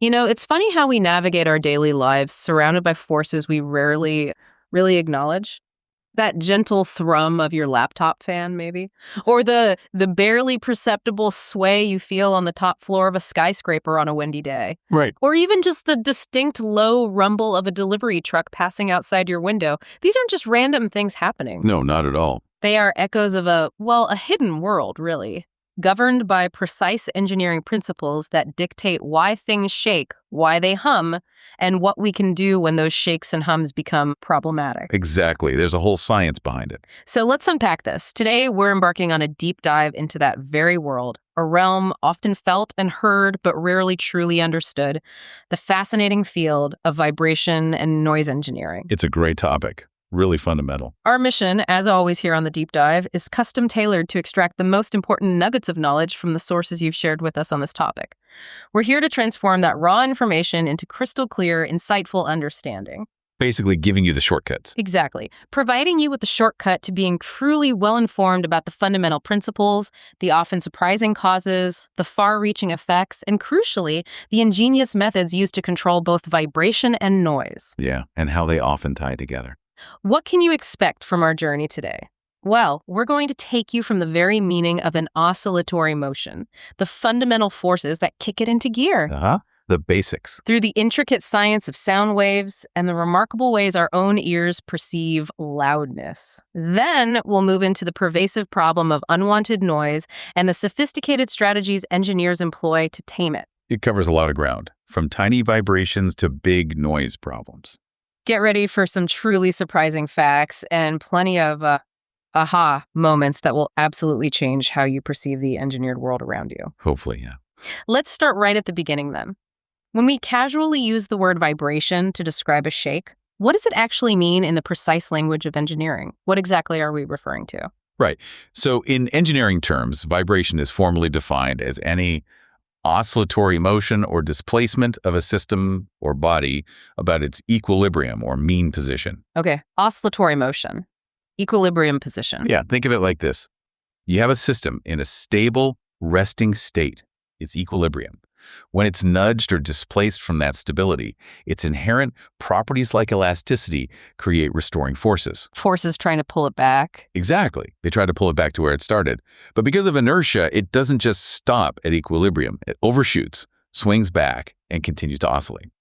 It's funny how we navigate our daily lives surrounded by forces we rarely really acknowledge. That gentle thrum of your laptop fan, maybe, or the barely perceptible sway you feel on the top floor of a skyscraper on a windy day, Right. or even just the distinct low rumble of a delivery truck passing outside your window. These aren't just random things happening. No, not at all. They are echoes of a hidden world, really, governed by precise engineering principles that dictate why things shake, why they hum, and what we can do when those shakes and hums become problematic. Exactly. There's a whole science behind it. So let's unpack this. Today, we're embarking on a deep dive into that very world, a realm often felt and heard but rarely truly understood, the fascinating field of vibration and noise engineering. It's a great topic. Really fundamental. Our mission, as always here on the Deep Dive, is custom tailored to extract the most important nuggets of knowledge from the sources you've shared with us on this topic. We're here to transform that raw information into crystal clear, insightful understanding. Basically giving you the shortcuts. Exactly. Providing you with the shortcut to being truly well-informed about the fundamental principles, the often surprising causes, the far-reaching effects, and crucially, the ingenious methods used to control both vibration and noise. Yeah, and how they often tie together. What can you expect from our journey today? Well, we're going to take you from the very meaning of an oscillatory motion, the fundamental forces that kick it into gear, The basics. through the intricate science of sound waves and the remarkable ways our own ears perceive loudness. Then we'll move into the pervasive problem of unwanted noise and the sophisticated strategies engineers employ to tame it. It covers a lot of ground, from tiny vibrations to big noise problems. Get ready for some truly surprising facts and plenty of aha moments that will absolutely change how you perceive the engineered world around you. Hopefully, yeah. Let's start right at the beginning then. When we casually use the word vibration to describe a shake, what does it actually mean in the precise language of engineering? What exactly are we referring to? Right. So in engineering terms, vibration is formally defined as any oscillatory motion or displacement of a system or body about its equilibrium or mean position. Okay, oscillatory motion, equilibrium position. Yeah, think of it like this. You have a system in a stable, resting state. It's equilibrium. When it's nudged or displaced from that stability, its inherent properties like elasticity create restoring forces. Forces trying to pull it back. Exactly. They try to pull it back to where it started. But because of inertia, it doesn't just stop at equilibrium. It overshoots, swings back, and continues to oscillate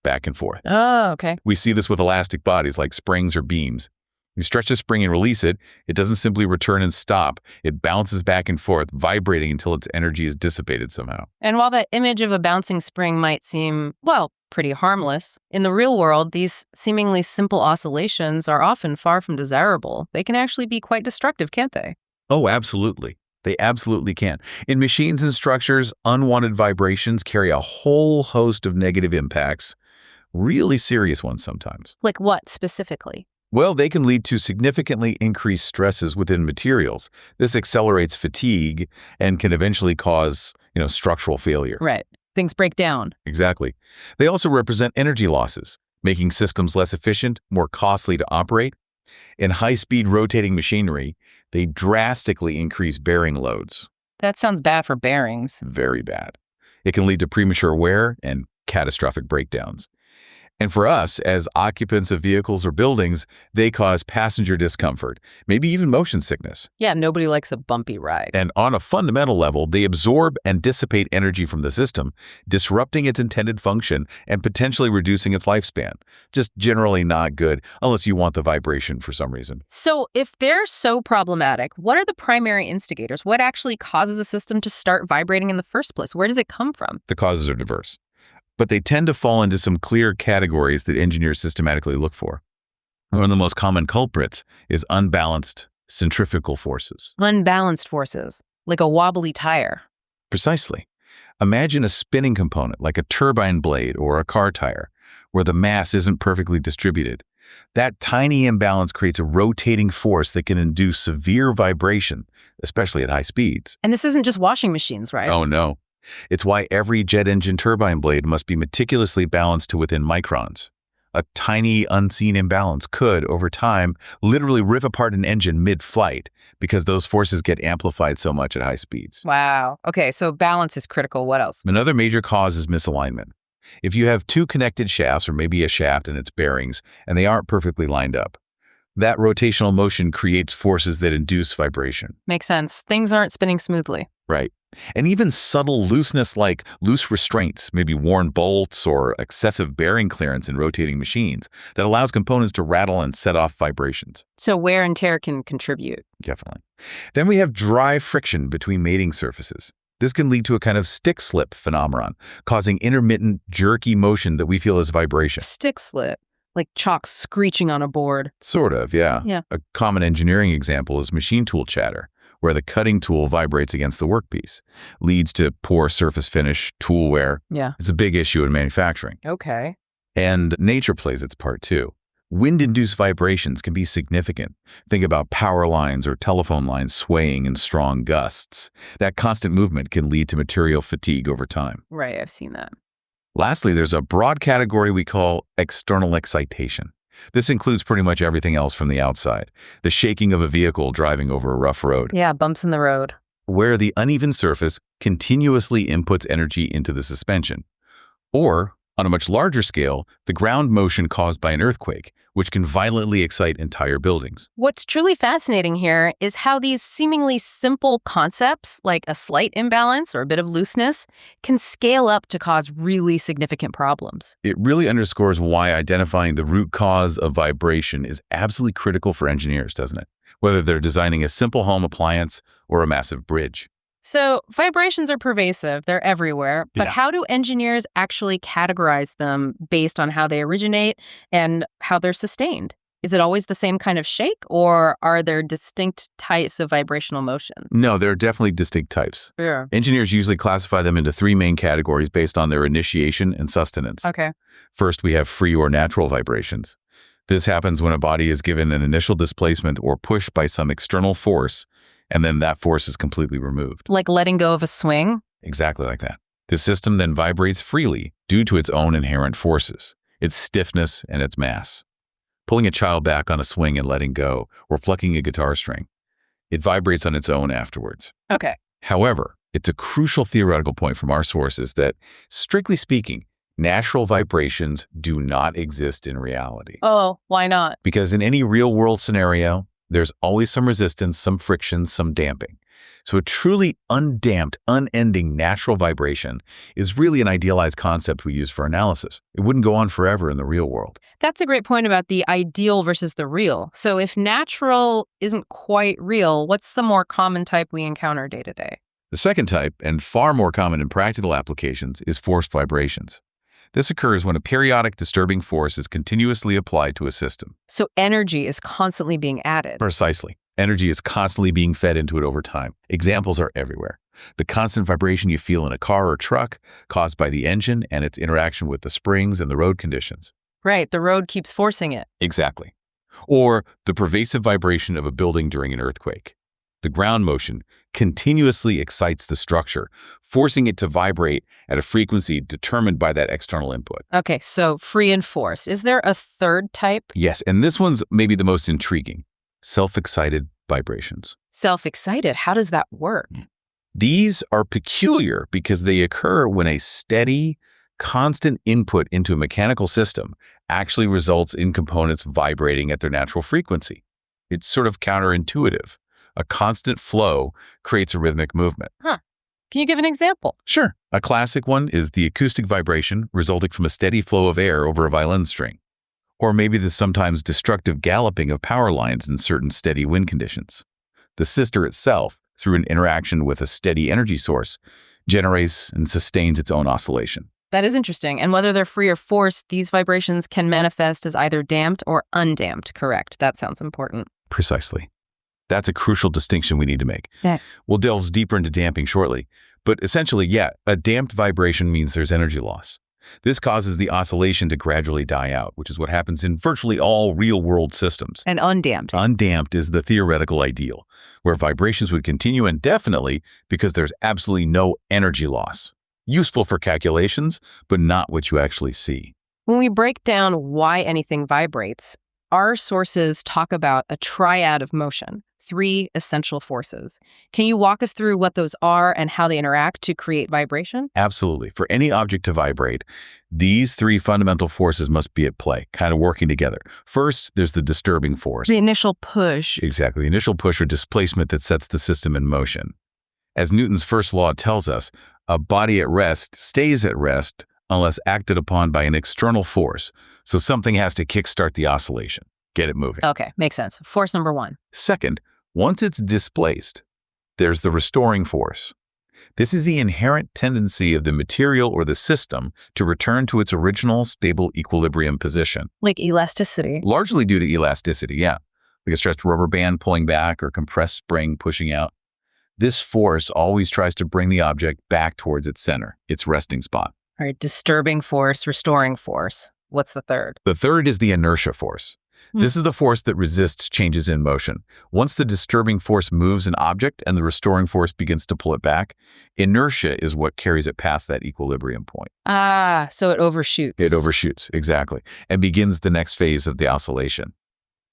back and forth. Oh, okay. We see this with elastic bodies like springs or beams. You stretch a spring and release it, it doesn't simply return and stop. It bounces back and forth, vibrating until its energy is dissipated somehow. And while that image of a bouncing spring might seem, pretty harmless, in the real world, these seemingly simple oscillations are often far from desirable. They can actually be quite destructive, can't they? Oh, absolutely. They absolutely can. In machines and structures, unwanted vibrations carry a whole host of negative impacts, really serious ones sometimes. Like what specifically? Well, they can lead to significantly increased stresses within materials. This accelerates fatigue and can eventually cause, structural failure. Right. Things break down. Exactly. They also represent energy losses, making systems less efficient, more costly to operate. In high-speed rotating machinery, they drastically increase bearing loads. That sounds bad for bearings. Very bad. It can lead to premature wear and catastrophic breakdowns. And for us, as occupants of vehicles or buildings, they cause passenger discomfort, maybe even motion sickness. Yeah, nobody likes a bumpy ride. And on a fundamental level, they absorb and dissipate energy from the system, disrupting its intended function and potentially reducing its lifespan. Just generally not good unless you want the vibration for some reason. So if they're so problematic, what are the primary instigators? What actually causes a system to start vibrating in the first place? Where does it come from? The causes are diverse, but they tend to fall into some clear categories that engineers systematically look for. One of the most common culprits is unbalanced centrifugal forces. Unbalanced forces, like a wobbly tire. Precisely. Imagine a spinning component like a turbine blade or a car tire, where the mass isn't perfectly distributed. That tiny imbalance creates a rotating force that can induce severe vibration, especially at high speeds. And this isn't just washing machines, right? Oh, no. It's why every jet engine turbine blade must be meticulously balanced to within microns. A tiny, unseen imbalance could, over time, literally rip apart an engine mid-flight because those forces get amplified so much at high speeds. Wow. Okay, so balance is critical. What else? Another major cause is misalignment. If you have two connected shafts, or maybe a shaft and its bearings, and they aren't perfectly lined up, that rotational motion creates forces that induce vibration. Makes sense. Things aren't spinning smoothly. Right. And even subtle looseness like loose restraints, maybe worn bolts or excessive bearing clearance in rotating machines, that allows components to rattle and set off vibrations. So wear and tear can contribute. Definitely. Then we have dry friction between mating surfaces. This can lead to a kind of stick slip phenomenon, causing intermittent, jerky motion that we feel as vibration. Stick slip, like chalk screeching on a board. Sort of, yeah. Yeah. A common engineering example is machine tool chatter, where the cutting tool vibrates against the workpiece, leads to poor surface finish, tool wear. Yeah. It's a big issue in manufacturing. Okay. And nature plays its part too. Wind-induced vibrations can be significant. Think about power lines or telephone lines swaying in strong gusts. That constant movement can lead to material fatigue over time. Right, I've seen that. Lastly, there's a broad category we call external excitation. This includes pretty much everything else from the outside. The shaking of a vehicle driving over a rough road, Yeah, bumps in the road. where the uneven surface continuously inputs energy into the suspension. Or, on a much larger scale, the ground motion caused by an earthquake, which can violently excite entire buildings. What's truly fascinating here is how these seemingly simple concepts, like a slight imbalance or a bit of looseness, can scale up to cause really significant problems. It really underscores why identifying the root cause of vibration is absolutely critical for engineers, doesn't it? Whether they're designing a simple home appliance or a massive bridge. So, vibrations are pervasive, they're everywhere, but Yeah. how do engineers actually categorize them based on how they originate and how they're sustained? Is it always the same kind of shake, or are there distinct types of vibrational motion? No, there are definitely distinct types. Yeah. Engineers usually classify them into three main categories based on their initiation and sustenance. Okay. First, we have free or natural vibrations. This happens when a body is given an initial displacement or pushed by some external force, and then that force is completely removed. Like letting go of a swing? Exactly like that. The system then vibrates freely due to its own inherent forces, its stiffness and its mass. Pulling a child back on a swing and letting go, or plucking a guitar string. It vibrates on its own afterwards. Okay. However, it's a crucial theoretical point from our sources that, strictly speaking, natural vibrations do not exist in reality. Oh, why not? Because in any real-world scenario, there's always some resistance, some friction, some damping. So a truly undamped, unending natural vibration is really an idealized concept we use for analysis. It wouldn't go on forever in the real world. That's a great point about the ideal versus the real. So if natural isn't quite real, what's the more common type we encounter day to day? The second type, and far more common in practical applications, is forced vibrations. This occurs when a periodic disturbing force is continuously applied to a system. So energy is constantly being added. Precisely. Energy is constantly being fed into it over time. Examples are everywhere. The constant vibration you feel in a car or truck, caused by the engine and its interaction with the springs and the road conditions. Right, the road keeps forcing it. Exactly. Or the pervasive vibration of a building during an earthquake. The ground motion continuously excites the structure, forcing it to vibrate at a frequency determined by that external input. Okay, so free and force. Is there a third type? Yes, and this one's maybe the most intriguing. Self-excited vibrations. Self-excited. How does that work? These are peculiar because they occur when a steady, constant input into a mechanical system actually results in components vibrating at their natural frequency. It's sort of counterintuitive. A constant flow creates a rhythmic movement. Can you give an example? Sure. A classic one is the acoustic vibration resulting from a steady flow of air over a violin string. Or maybe the sometimes destructive galloping of power lines in certain steady wind conditions. The system itself, through an interaction with a steady energy source, generates and sustains its own oscillation. That is interesting. And whether they're free or forced, these vibrations can manifest as either damped or undamped, correct? That sounds important. Precisely. That's a crucial distinction we need to make. Yeah. We'll delve deeper into damping shortly. But essentially, yeah, a damped vibration means there's energy loss. This causes the oscillation to gradually die out, which is what happens in virtually all real-world systems. And undamped. Undamped is the theoretical ideal, where vibrations would continue indefinitely because there's absolutely no energy loss. Useful for calculations, but not what you actually see. When we break down why anything vibrates, our sources talk about a triad of motion: three essential forces. Can you walk us through what those are and how they interact to create vibration? Absolutely. For any object to vibrate, these three fundamental forces must be at play, kind of working together. First, there's the disturbing force. The initial push. Exactly. The initial push or displacement that sets the system in motion. As Newton's first law tells us, a body at rest stays at rest unless acted upon by an external force. So something has to kickstart the oscillation, get it moving. Okay, makes sense. Force number one. Second, once it's displaced, there's the restoring force. This is the inherent tendency of the material or the system to return to its original stable equilibrium position. Like elasticity. Largely due to elasticity, yeah. Like a stretched rubber band pulling back or compressed spring pushing out. This force always tries to bring the object back towards its center, its resting spot. All right, disturbing force, restoring force. What's the third? The third is the inertia force. This is the force that resists changes in motion. Once the disturbing force moves an object and the restoring force begins to pull it back, inertia is what carries it past that equilibrium point. Ah, so it overshoots. It overshoots, exactly, and begins the next phase of the oscillation.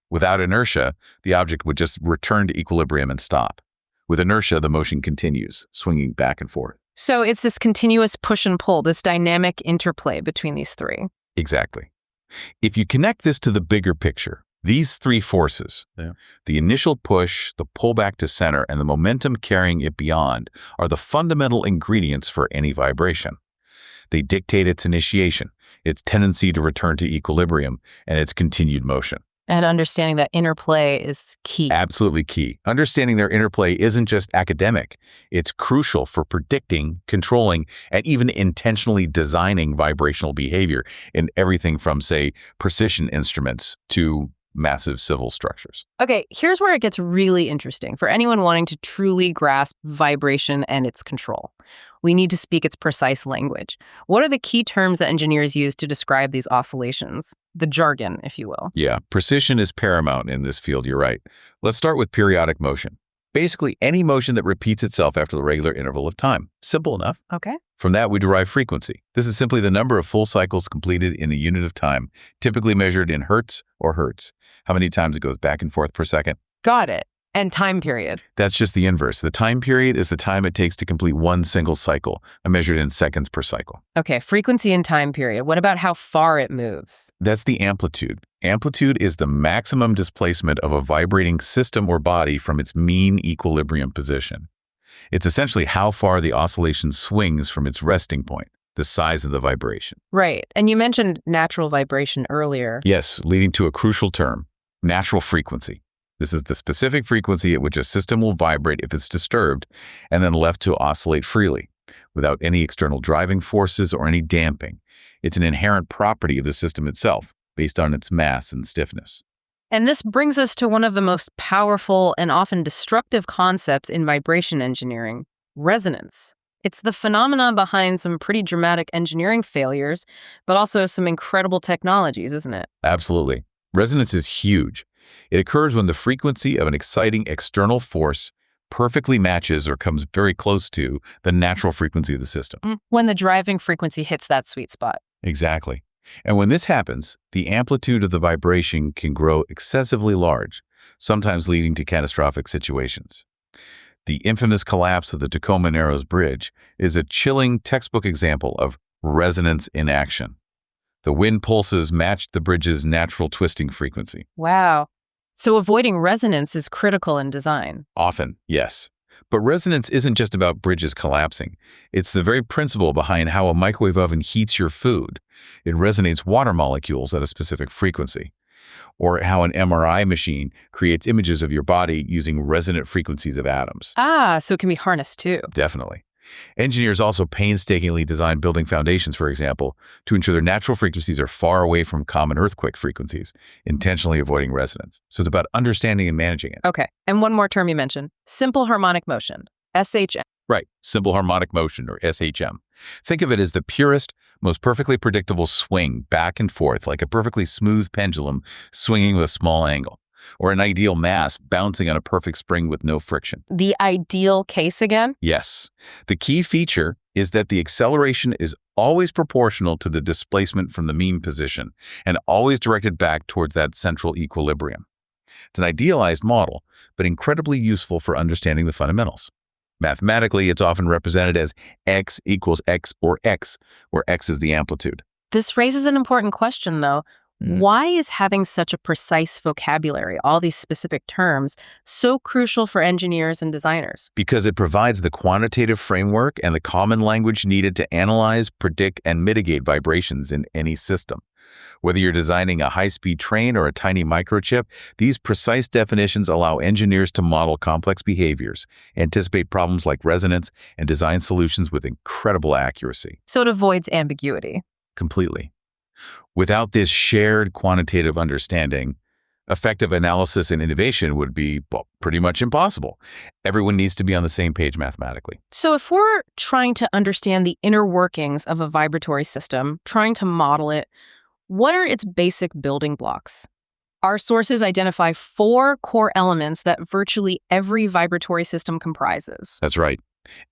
Without inertia, the object would just return to equilibrium and stop. With inertia, the motion continues, swinging back and forth. So it's this continuous push and pull, this dynamic interplay between these three. Exactly. If you connect this to the bigger picture, these three forces, the initial push, the pullback to center, and the momentum carrying it beyond, are the fundamental ingredients for any vibration. They dictate its initiation, its tendency to return to equilibrium, and its continued motion. And understanding that interplay is key. Absolutely key. Understanding their interplay isn't just academic. It's crucial for predicting, controlling, and even intentionally designing vibrational behavior in everything from, say, precision instruments to massive civil structures. Okay, here's where it gets really interesting for anyone wanting to truly grasp vibration and its control. We need to speak its precise language. What are the key terms that engineers use to describe these oscillations? The jargon, if you will. Yeah, precision is paramount in this field, you're right. Let's start with periodic motion. Basically, any motion that repeats itself after the regular interval of time. Simple enough. Okay. From that, we derive frequency. This is simply the number of full cycles completed in a unit of time, typically measured in hertz or hertz. How many times it goes back and forth per second. Got it. And time period. That's just the inverse. The time period is the time it takes to complete one single cycle, measured in seconds per cycle. Okay, frequency and time period. What about how far it moves? That's the amplitude. Amplitude is the maximum displacement of a vibrating system or body from its mean equilibrium position. It's essentially how far the oscillation swings from its resting point, the size of the vibration. Right. And you mentioned natural vibration earlier. Yes, leading to a crucial term, natural frequency. This is the specific frequency at which a system will vibrate if it's disturbed and then left to oscillate freely, without any external driving forces or any damping. It's an inherent property of the system itself, based on its mass and stiffness. And this brings us to one of the most powerful and often destructive concepts in vibration engineering, resonance. It's the phenomenon behind some pretty dramatic engineering failures, but also some incredible technologies, isn't it? Absolutely. Resonance is huge. It occurs when the frequency of an exciting external force perfectly matches or comes very close to the natural frequency of the system. When the driving frequency hits that sweet spot. Exactly. And when this happens, the amplitude of the vibration can grow excessively large, sometimes leading to catastrophic situations. The infamous collapse of the Tacoma Narrows Bridge is a chilling textbook example of resonance in action. The wind pulses matched the bridge's natural twisting frequency. Wow. So avoiding resonance is critical in design. Often, yes. But resonance isn't just about bridges collapsing. It's the very principle behind how a microwave oven heats your food. It resonates water molecules at a specific frequency. Or how an MRI machine creates images of your body using resonant frequencies of atoms. Ah, so it can be harnessed too. Definitely. Engineers also painstakingly design building foundations, for example, to ensure their natural frequencies are far away from common earthquake frequencies, intentionally avoiding resonance. So it's about understanding and managing it. Okay. And one more term you mentioned, simple harmonic motion, SHM. Right. Simple harmonic motion, or SHM. Think of it as the purest, most perfectly predictable swing back and forth, like a perfectly smooth pendulum swinging with a small angle, or an ideal mass bouncing on a perfect spring with no friction. The ideal case again? Yes. The key feature is that the acceleration is always proportional to the displacement from the mean position and always directed back towards that central equilibrium. It's an idealized model, but incredibly useful for understanding the fundamentals. Mathematically, it's often represented as x equals x or x, where x is the amplitude. This raises an important question, though. Mhm. Why is having such a precise vocabulary, all these specific terms, so crucial for engineers and designers? Because it provides the quantitative framework and the common language needed to analyze, predict, and mitigate vibrations in any system. Whether you're designing a high-speed train or a tiny microchip, these precise definitions allow engineers to model complex behaviors, anticipate problems like resonance, and design solutions with incredible accuracy. So it avoids ambiguity. Completely. Without this shared quantitative understanding, effective analysis and innovation would be, well, pretty much impossible. Everyone needs to be on the same page mathematically. So if we're trying to understand the inner workings of a vibratory system, trying to model it, what are its basic building blocks? Our sources identify 4 core elements that virtually every vibratory system comprises. That's right.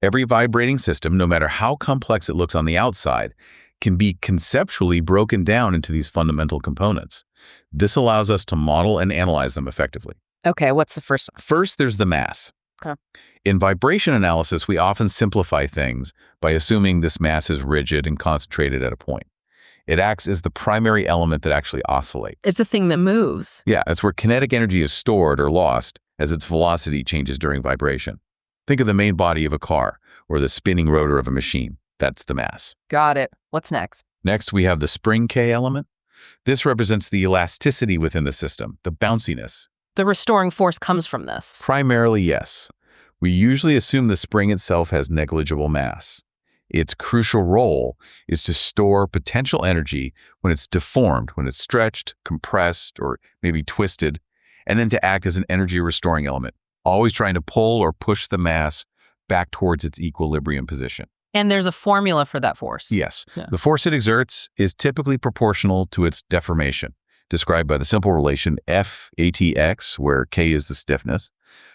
Every vibrating system, no matter how complex it looks on the outside, can be conceptually broken down into these fundamental components. This allows us to model and analyze them effectively. Okay, what's the first one? First, there's the mass. Okay. In vibration analysis, we often simplify things by assuming this mass is rigid and concentrated at a point. It acts as the primary element that actually oscillates. It's a thing that moves. Yeah, it's where kinetic energy is stored or lost as its velocity changes during vibration. Think of the main body of a car or the spinning rotor of a machine. That's the mass. Got it. What's next? Next, we have the spring K element. This represents the elasticity within the system, the bounciness. The restoring force comes from this. Primarily, yes. We usually assume the spring itself has negligible mass. Its crucial role is to store potential energy when it's deformed, when it's stretched, compressed, or maybe twisted, and then to act as an energy restoring element, always trying to pull or push the mass back towards its equilibrium position. And there's a formula for that force. Yes, Yeah. the force it exerts is typically proportional to its deformation, described by the simple relation F/ATX, where K is the stiffness,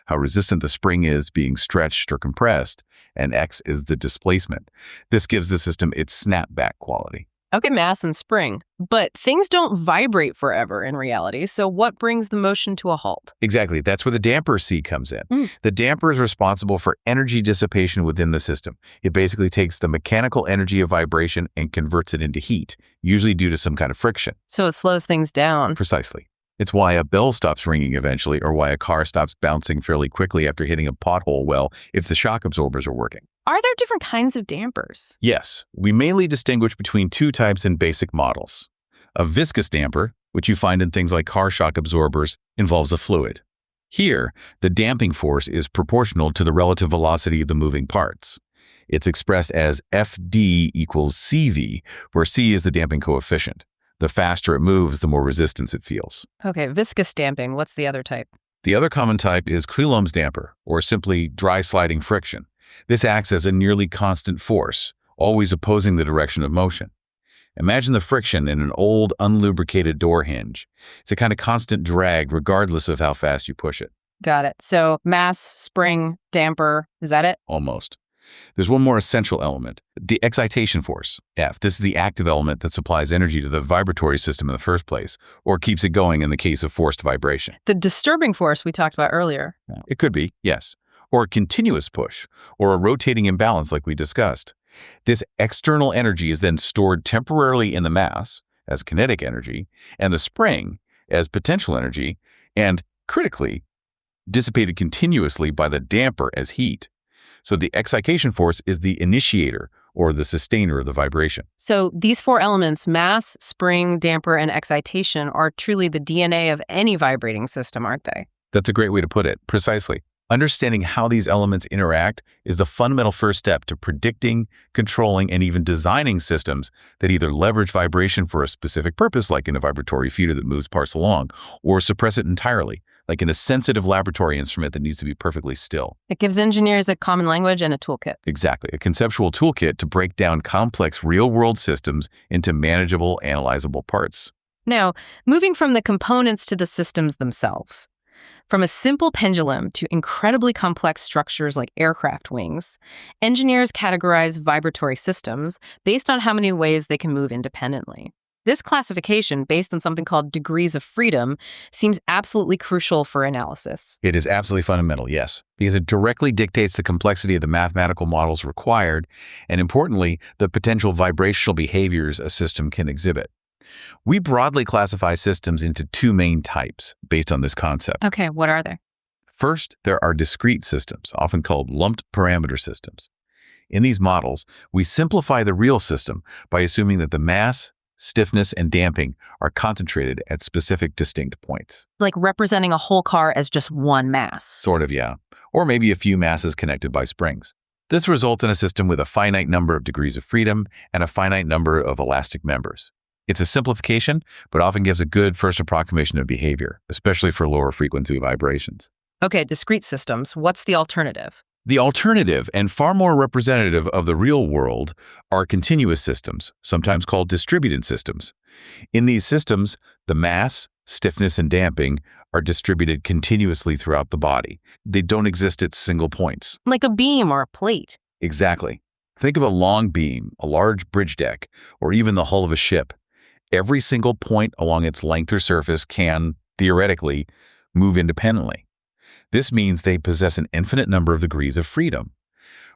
how resistant the spring is being stretched or compressed, and X is the displacement. This gives the system its snapback quality. Okay, mass and spring. But things don't vibrate forever in reality, so what brings the motion to a halt? Exactly, that's where the damper C comes in. Mm. The damper is responsible for energy dissipation within the system. It basically takes the mechanical energy of vibration and converts it into heat, usually due to some kind of friction. So it slows things down. Precisely. It's why a bell stops ringing eventually, or why a car stops bouncing fairly quickly after hitting a pothole, well, if the shock absorbers are working. Are there different kinds of dampers? Yes, we mainly distinguish between 2 types in basic models. A viscous damper, which you find in things like car shock absorbers, involves a fluid. Here, the damping force is proportional to the relative velocity of the moving parts. It's expressed as Fd equals Cv, where C is the damping coefficient. The faster it moves, the more resistance it feels. Okay, viscous damping. What's the other type? The other common type is Coulomb's damper, or simply dry sliding friction. This acts as a nearly constant force, always opposing the direction of motion. Imagine the friction in an old, unlubricated door hinge. It's a kind of constant drag regardless of how fast you push it. Got it. So mass, spring, damper. Is that it? Almost. There's one more essential element, the excitation force, F. This is the active element that supplies energy to the vibratory system in the first place, or keeps it going in the case of forced vibration. The disturbing force we talked about earlier. It could be, yes, or a continuous push, or a rotating imbalance like we discussed. This external energy is then stored temporarily in the mass as kinetic energy, and the spring as potential energy, and critically, dissipated continuously by the damper as heat. So the excitation force is the initiator or the sustainer of the vibration. So these 4 elements, mass, spring, damper, and excitation, are truly the DNA of any vibrating system, aren't they? That's a great way to put it, precisely. Understanding how these elements interact is the fundamental first step to predicting, controlling, and even designing systems that either leverage vibration for a specific purpose, like in a vibratory feeder that moves parts along, or suppress it entirely, like in a sensitive laboratory instrument that needs to be perfectly still. It gives engineers a common language and a toolkit. Exactly, a conceptual toolkit to break down complex real-world systems into manageable, analyzable parts. Now, moving from the components to the systems themselves. From a simple pendulum to incredibly complex structures like aircraft wings, engineers categorize vibratory systems based on how many ways they can move independently. This classification, based on something called degrees of freedom, seems absolutely crucial for analysis. It is absolutely fundamental, yes, because it directly dictates the complexity of the mathematical models required, and importantly, the potential vibrational behaviors a system can exhibit. We broadly classify systems into two main types based on this concept. Okay, what are they? First, there are discrete systems, often called lumped parameter systems. In these models, we simplify the real system by assuming that the mass, stiffness, and damping are concentrated at specific distinct points. Like representing a whole car as just one mass. Sort of, yeah. Or maybe a few masses connected by springs. This results in a system with a finite number of degrees of freedom and a finite number of elastic members. It's a simplification, but often gives a good first approximation of behavior, especially for lower frequency vibrations. Okay, discrete systems. What's the alternative? The alternative, and far more representative of the real world, are continuous systems, sometimes called distributed systems. In these systems, the mass, stiffness, and damping are distributed continuously throughout the body. They don't exist at single points. Like a beam or a plate. Exactly. Think of a long beam, a large bridge deck, or even the hull of a ship. Every single point along its length or surface can, theoretically, move independently. This means they possess an infinite number of degrees of freedom.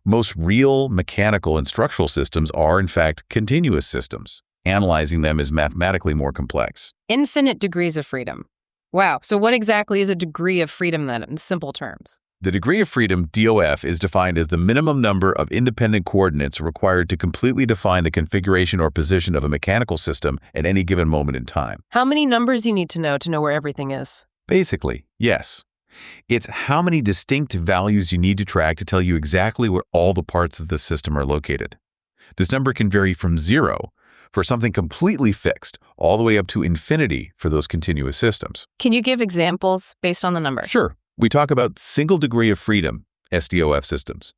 Most real mechanical and structural systems are, in fact, continuous systems. Analyzing them is mathematically more complex. Infinite degrees of freedom. Wow, so what exactly is a degree of freedom then, in simple terms? The degree of freedom, DOF, is defined as the minimum number of independent coordinates required to completely define the configuration or position of a mechanical system at any given moment in time. How many numbers you need to know where everything is? Basically, yes. It's how many distinct values you need to track to tell you exactly where all the parts of the system are located. This number can vary from 0 for something completely fixed all the way up to infinity for those continuous systems. Can you give examples based on the number? Sure. We talk about single degree of freedom, SDOF systems.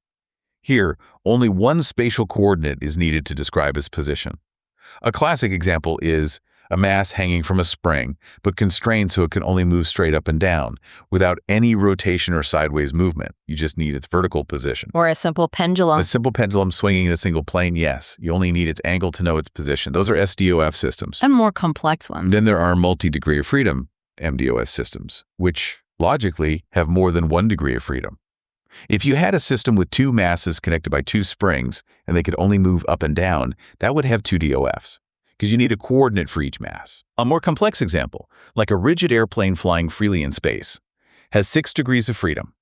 Here, only one spatial coordinate is needed to describe its position. A classic example is a mass hanging from a spring, but constrained so it can only move straight up and down, without any rotation or sideways movement. You just need its vertical position. Or a simple pendulum. A simple pendulum swinging in a single plane, yes. You only need its angle to know its position. Those are SDOF systems. And more complex ones. Then there are multi-degree of freedom, MDOS systems, which logically have more than one degree of freedom. If you had a system with two masses connected by two springs, and they could only move up and down, that would have two DOFs, because you need a coordinate for each mass. A more complex example, like a rigid airplane flying freely in space, has 6 degrees of freedom,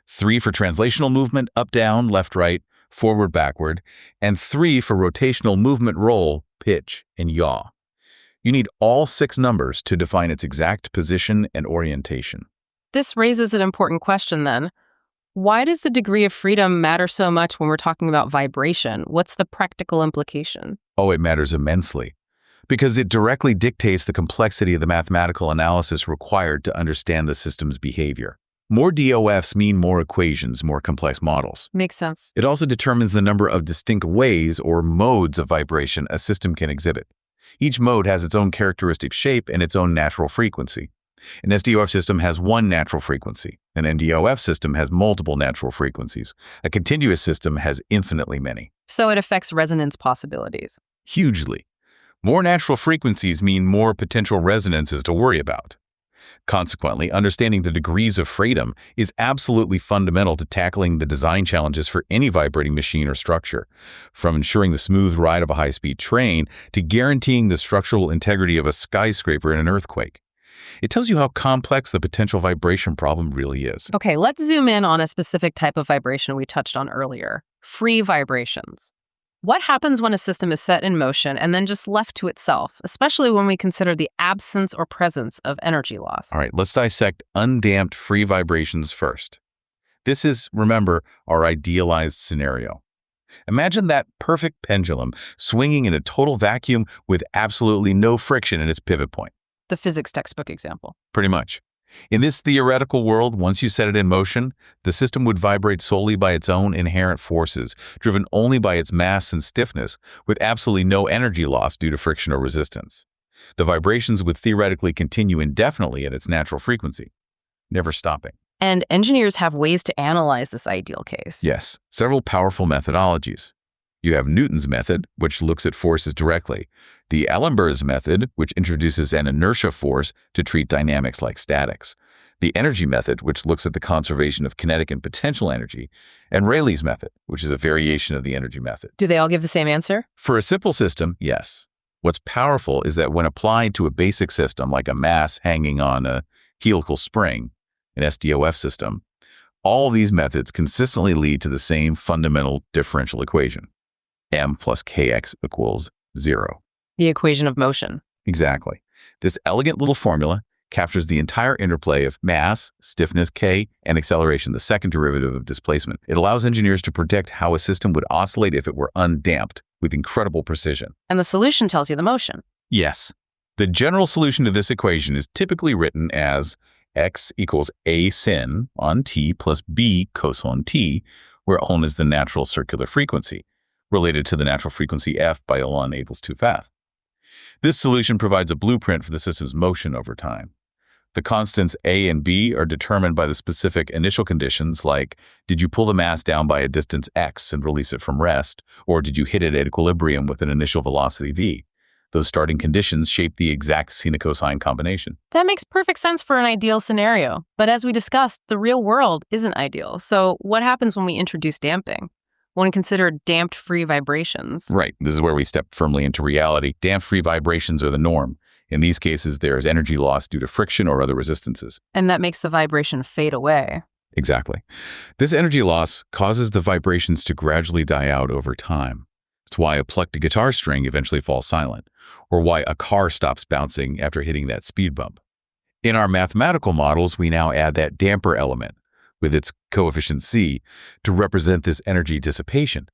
3 for translational movement, up, down, left, right, forward, backward, and 3 for rotational movement, roll, pitch, and yaw. You need all 6 numbers to define its exact position and orientation. This raises an important question then. Why does the degree of freedom matter so much when we're talking about vibration? What's the practical implication? Oh, it matters immensely, because it directly dictates the complexity of the mathematical analysis required to understand the system's behavior. More DOFs mean more equations, more complex models. Makes sense. It also determines the number of distinct ways or modes of vibration a system can exhibit. Each mode has its own characteristic shape and its own natural frequency. An SDOF system has one natural frequency. An MDOF system has multiple natural frequencies. A continuous system has infinitely many. So it affects resonance possibilities. Hugely. More natural frequencies mean more potential resonances to worry about. Consequently, understanding the degrees of freedom is absolutely fundamental to tackling the design challenges for any vibrating machine or structure, from ensuring the smooth ride of a high-speed train to guaranteeing the structural integrity of a skyscraper in an earthquake. It tells you how complex the potential vibration problem really is. Okay, let's zoom in on a specific type of vibration we touched on earlier, free vibrations. What happens when a system is set in motion and then just left to itself, especially when we consider the absence or presence of energy loss? All right, let's dissect undamped free vibrations first. This is, remember, our idealized scenario. Imagine that perfect pendulum swinging in a total vacuum with absolutely no friction in its pivot point. The physics textbook example. Pretty much. In this theoretical world, once you set it in motion, the system would vibrate solely by its own inherent forces, driven only by its mass and stiffness, with absolutely no energy loss due to friction or resistance. The vibrations would theoretically continue indefinitely at its natural frequency, never stopping. And engineers have ways to analyze this ideal case. Yes, several powerful methodologies. You have Newton's method, which looks at forces directly. The Allenber's method, which introduces an inertia force to treat dynamics like statics. The energy method, which looks at the conservation of kinetic and potential energy. And Rayleigh's method, which is a variation of the energy method. Do they all give the same answer? For a simple system, yes. What's powerful is that when applied to a basic system like a mass hanging on a helical spring, an SDOF system, all these methods consistently lead to the same fundamental differential equation. M plus kx equals 0. The equation of motion. Exactly. This elegant little formula captures the entire interplay of mass, stiffness, K, and acceleration, the second derivative of displacement. It allows engineers to predict how a system would oscillate if it were undamped with incredible precision. And the solution tells you the motion. Yes. The general solution to this equation is typically written as x equals a sin on t plus b cos on t, where on is the natural circular frequency, related to the natural frequency f by ln Abel's 2th. This solution provides a blueprint for the system's motion over time. The constants a and b are determined by the specific initial conditions, like did you pull the mass down by a distance x and release it from rest, or did you hit it at equilibrium with an initial velocity v? Those starting conditions shape the exact sine-cosine combination. That makes perfect sense for an ideal scenario. But as we discussed, the real world isn't ideal. So what happens when we introduce damping? When we consider damped free vibrations? Right. This is where we step firmly into reality. Damped free vibrations are the norm. In these cases, there is energy loss due to friction or other resistances. And that makes the vibration fade away. Exactly. This energy loss causes the vibrations to gradually die out over time. It's why a plucked guitar string eventually falls silent, or why a car stops bouncing after hitting that speed bump. In our mathematical models, we now add that damper element, with its coefficient c, to represent this energy dissipation.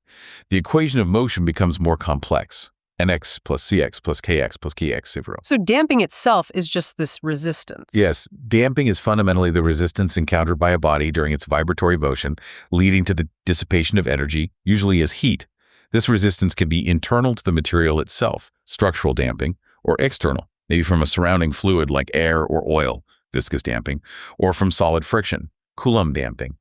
The equation of motion becomes more complex. Nx plus Cx plus Kx plus Kx 0. So damping itself is just this resistance. Yes, damping is fundamentally the resistance encountered by a body during its vibratory motion, leading to the dissipation of energy, usually as heat. This resistance can be internal to the material itself, structural damping, or external, maybe from a surrounding fluid like air or oil, viscous damping, or from solid friction, Coulomb damping.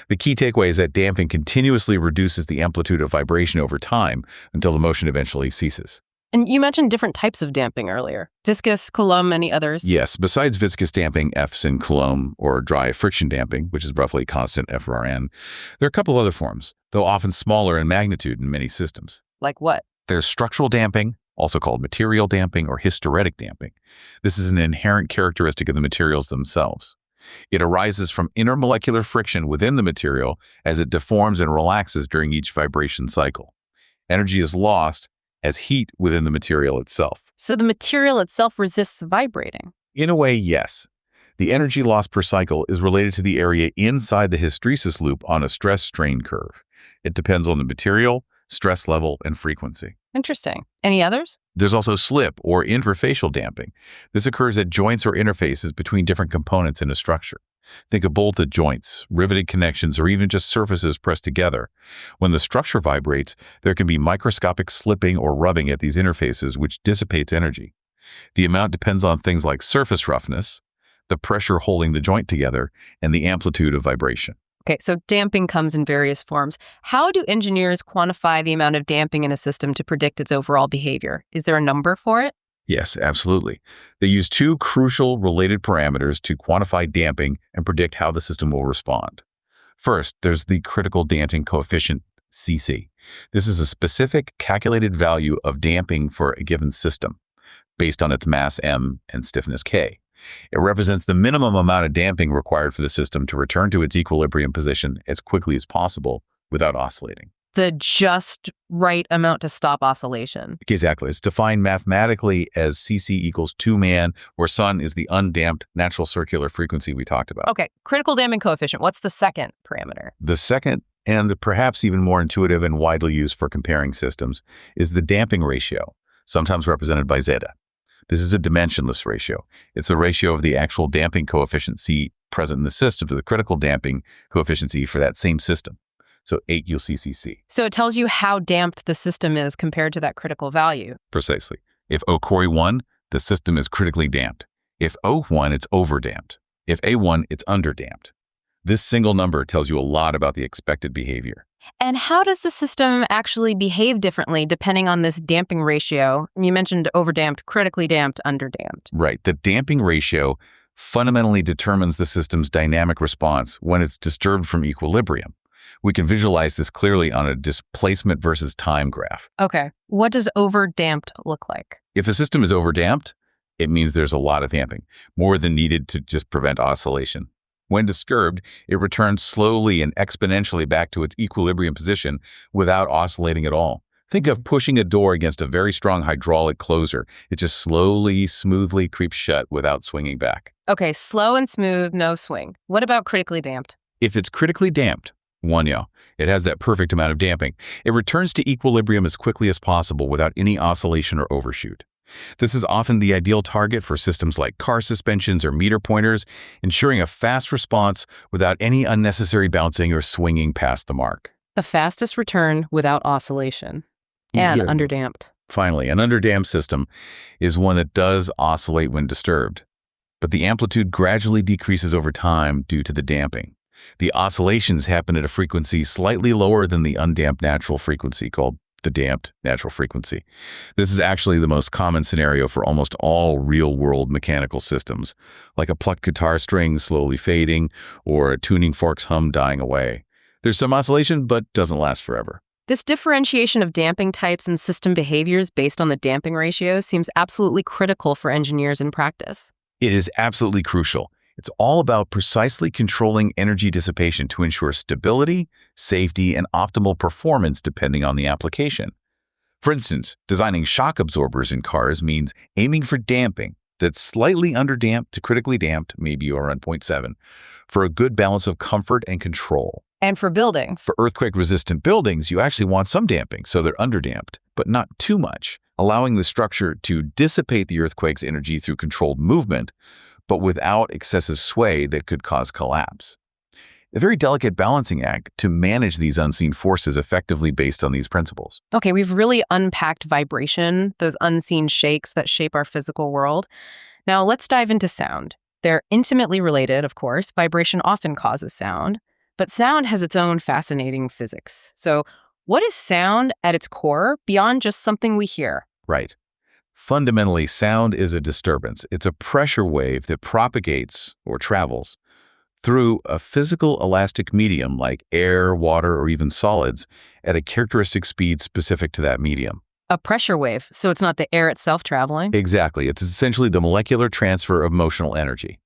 The key takeaway is that damping continuously reduces the amplitude of vibration over time until the motion eventually ceases. And you mentioned different types of damping earlier. Viscous, Coulomb, any others? Yes, besides viscous damping, F sin Coulomb, or dry friction damping, which is roughly constant FRN, there are a couple other forms, though often smaller in magnitude in many systems. Like what? There's structural damping, also called material damping or hysteretic damping. This is an inherent characteristic of the materials themselves. It arises from intermolecular friction within the material as it deforms and relaxes during each vibration cycle. Energy is lost as heat within the material itself. So the material itself resists vibrating? In a way, yes. The energy loss per cycle is related to the area inside the hysteresis loop on a stress-strain curve. It depends on the material, stress level, and frequency. Interesting. Any others? There's also slip or interfacial damping. This occurs at joints or interfaces between different components in a structure. Think of bolted joints, riveted connections, or even just surfaces pressed together. When the structure vibrates, there can be microscopic slipping or rubbing at these interfaces, which dissipates energy. The amount depends on things like surface roughness, the pressure holding the joint together, and the amplitude of vibration. Okay, so damping comes in various forms. How do engineers quantify the amount of damping in a system to predict its overall behavior? Is there a number for it? Yes, absolutely. They use two crucial related parameters to quantify damping and predict how the system will respond. First, there's the critical damping coefficient, CC. This is a specific calculated value of damping for a given system, based on its mass m and stiffness k. It represents the minimum amount of damping required for the system to return to its equilibrium position as quickly as possible without oscillating. The just right amount to stop oscillation. Exactly. It's defined mathematically as Cc equals 2 man, where sun is the undamped natural circular frequency we talked about. Okay, critical damping coefficient. What's the second parameter? The second, and perhaps even more intuitive and widely used for comparing systems, is the damping ratio, sometimes represented by zeta. This is a dimensionless ratio. It's the ratio of the actual damping coefficient C present in the system to the critical damping coefficient C for that same system. So 8 UCCC. So it tells you how damped the system is compared to that critical value. Precisely. If O-Cori-1, the system is critically damped. If O1, it's overdamped. If A1, it's underdamped. This single number tells you a lot about the expected behavior. And how does the system actually behave differently depending on this damping ratio? You mentioned overdamped, critically damped, underdamped. Right. The damping ratio fundamentally determines the system's dynamic response when it's disturbed from equilibrium. We can visualize this clearly on a displacement versus time graph. Okay. What does overdamped look like? If a system is overdamped, it means there's a lot of damping, more than needed to just prevent oscillation. When disturbed, it returns slowly and exponentially back to its equilibrium position without oscillating at all. Think of pushing a door against a very strong hydraulic closer. It just slowly, smoothly creeps shut without swinging back. Okay, slow and smooth, no swing. What about critically damped? If it's critically damped, it has that perfect amount of damping. It returns to equilibrium as quickly as possible without any oscillation or overshoot. This is often the ideal target for systems like car suspensions or meter pointers, ensuring a fast response without any unnecessary bouncing or swinging past the mark. The fastest return without oscillation. And Yeah. underdamped. Finally, an underdamped system is one that does oscillate when disturbed, but the amplitude gradually decreases over time due to the damping. The oscillations happen at a frequency slightly lower than the undamped natural frequency, called the damped natural frequency. This is actually the most common scenario for almost all real-world mechanical systems, like a plucked guitar string slowly fading or a tuning fork's hum dying away. There's some oscillation, but doesn't last forever. This differentiation of damping types and system behaviors based on the damping ratio seems absolutely critical for engineers in practice. It is absolutely crucial. It's all about precisely controlling energy dissipation to ensure stability, safety, and optimal performance depending on the application. For instance, designing shock absorbers in cars means aiming for damping that's slightly underdamped to critically damped, maybe around 0.7, for a good balance of comfort and control. And for buildings. For earthquake-resistant buildings, you actually want some damping, so they're underdamped, but not too much, allowing the structure to dissipate the earthquake's energy through controlled movement, but without excessive sway that could cause collapse. A very delicate balancing act to manage these unseen forces effectively based on these principles. Okay, we've really unpacked vibration, those unseen shakes that shape our physical world. Now let's dive into sound. They're intimately related, of course. Vibration often causes sound, but sound has its own fascinating physics. So what is sound at its core beyond just something we hear? Right. Fundamentally, sound is a disturbance. It's a pressure wave that propagates or travels through a physical elastic medium like air, water, or even solids at a characteristic speed specific to that medium. A pressure wave, so it's not the air itself traveling? Exactly. It's essentially the molecular transfer of motional energy.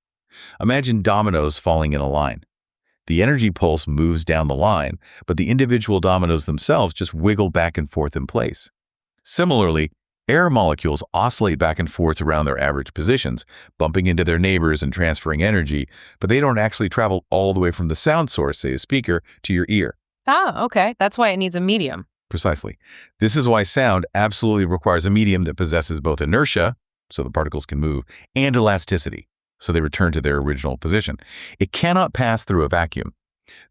Imagine dominoes falling in a line. The energy pulse moves down the line, but the individual dominoes themselves just wiggle back and forth in place. Similarly, air molecules oscillate back and forth around their average positions, bumping into their neighbors and transferring energy, but they don't actually travel all the way from the sound source, say a speaker, to your ear. Ah, okay. That's why it needs a medium. Precisely. This is why sound absolutely requires a medium that possesses both inertia, so the particles can move, and elasticity, so they return to their original position. It cannot pass through a vacuum.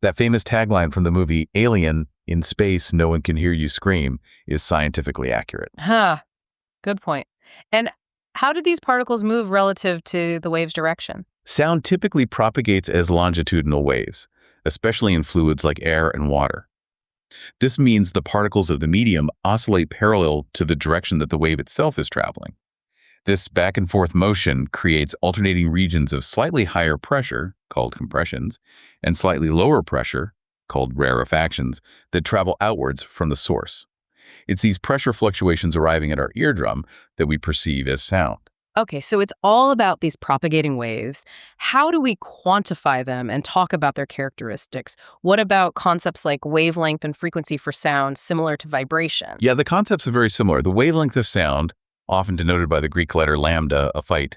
That famous tagline from the movie Alien, "In space, no one can hear you scream," is scientifically accurate. Huh. Good point. And how do these particles move relative to the wave's direction? Sound typically propagates as longitudinal waves, especially in fluids like air and water. This means the particles of the medium oscillate parallel to the direction that the wave itself is traveling. This back and forth motion creates alternating regions of slightly higher pressure, called compressions, and slightly lower pressure, called rarefactions, that travel outwards from the source. It's these pressure fluctuations arriving at our eardrum that we perceive as sound. Okay, so it's all about these propagating waves. How do we quantify them and talk about their characteristics? What about concepts like wavelength and frequency for sound, similar to vibration? Yeah, the concepts are very similar. The wavelength of sound, often denoted by the Greek letter lambda, a phi,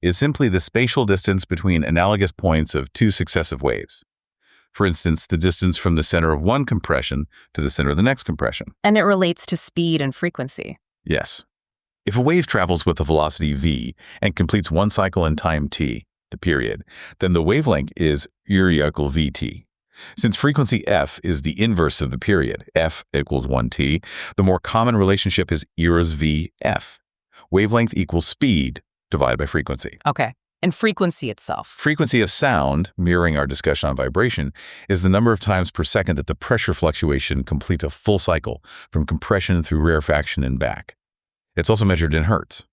is simply the spatial distance between analogous points of two successive waves. For instance, the distance from the center of one compression to the center of the next compression. And it relates to speed and frequency. Yes. If a wave travels with a velocity v and completes one cycle in time t, the period, then the wavelength is equal vt. Since frequency f is the inverse of the period, f equals 1t, the more common relationship is eras v f. Wavelength equals speed divided by frequency. Okay. And frequency itself. Frequency of sound, mirroring our discussion on vibration, is the number of times per second that the pressure fluctuation completes a full cycle from compression through rarefaction and back. It's also measured in hertz.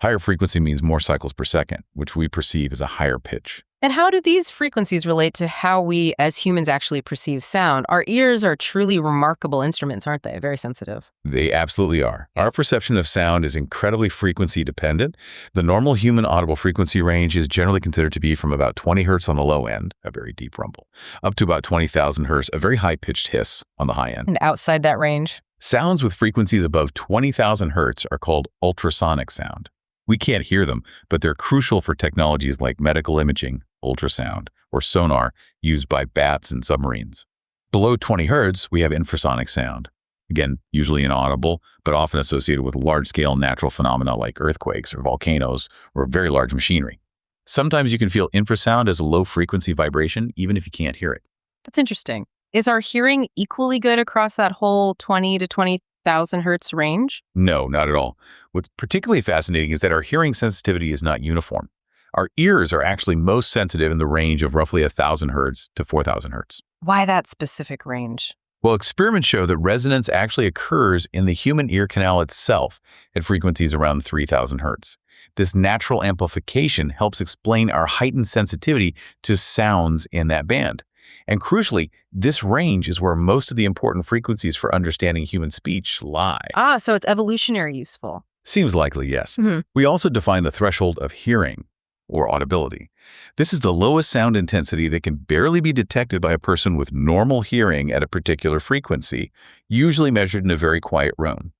Higher frequency means more cycles per second, which we perceive as a higher pitch. And how do these frequencies relate to how we as humans actually perceive sound? Our ears are truly remarkable instruments, aren't they? Very sensitive. They absolutely are. Yes. Our perception of sound is incredibly frequency dependent. The normal human audible frequency range is generally considered to be from about 20 hertz on the low end, a very deep rumble, up to about 20,000 hertz, a very high-pitched hiss on the high end. And outside that range? Sounds with frequencies above 20,000 hertz are called ultrasonic sound. We can't hear them, but they're crucial for technologies like medical imaging, ultrasound, or sonar used by bats and submarines. Below 20 hertz, we have infrasonic sound. Again, usually inaudible, but often associated with large-scale natural phenomena like earthquakes or volcanoes or very large machinery. Sometimes you can feel infrasound as a low-frequency vibration, even if you can't hear it. That's interesting. Is our hearing equally good across that whole 20 to 20,000 hertz range? No, not at all. What's particularly fascinating is that our hearing sensitivity is not uniform. Our ears are actually most sensitive in the range of roughly 1,000 hertz to 4,000 hertz. Why that specific range? Well, experiments show that resonance actually occurs in the human ear canal itself at frequencies around 3,000 hertz. This natural amplification helps explain our heightened sensitivity to sounds in that band. And crucially, this range is where most of the important frequencies for understanding human speech lie. So it's evolutionary useful. Seems likely, yes. We also define the threshold of hearing, or audibility. This is the lowest sound intensity that can barely be detected by a person with normal hearing at a particular frequency, usually measured in a very quiet room.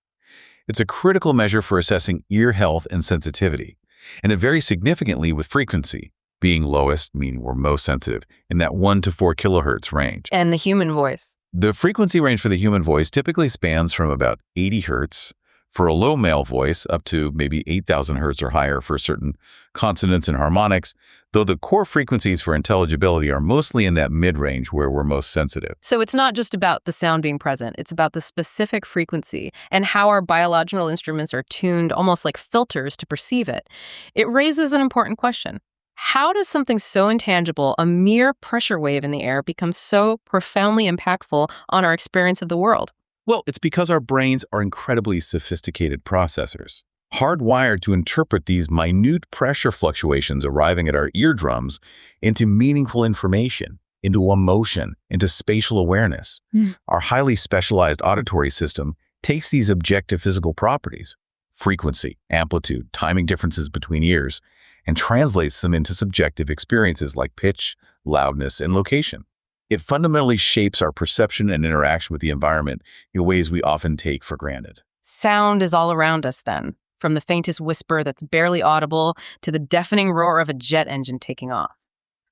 It's a critical measure for assessing ear health and sensitivity, and it varies significantly with frequency, being lowest, meaning we're most sensitive, in that 1 to 4 kilohertz range. And the human voice. The frequency range for the human voice typically spans from about 80 hertz for a low male voice up to maybe 8,000 hertz or higher for certain consonants and harmonics, though the core frequencies for intelligibility are mostly in that mid-range where we're most sensitive. So it's not just about the sound being present, it's about the specific frequency and how our biological instruments are tuned almost like filters to perceive it. It raises an important question. How does something so intangible, a mere pressure wave in the air, become so profoundly impactful on our experience of the world? Well, it's because our brains are incredibly sophisticated processors, hardwired to interpret these minute pressure fluctuations arriving at our eardrums into meaningful information, into emotion, into spatial awareness. Our highly specialized auditory system takes these objective physical properties, frequency, amplitude, timing differences between ears, and translates them into subjective experiences like pitch, loudness, and location. It fundamentally shapes our perception and interaction with the environment in ways we often take for granted. Sound is all around us then, from the faintest whisper that's barely audible to the deafening roar of a jet engine taking off.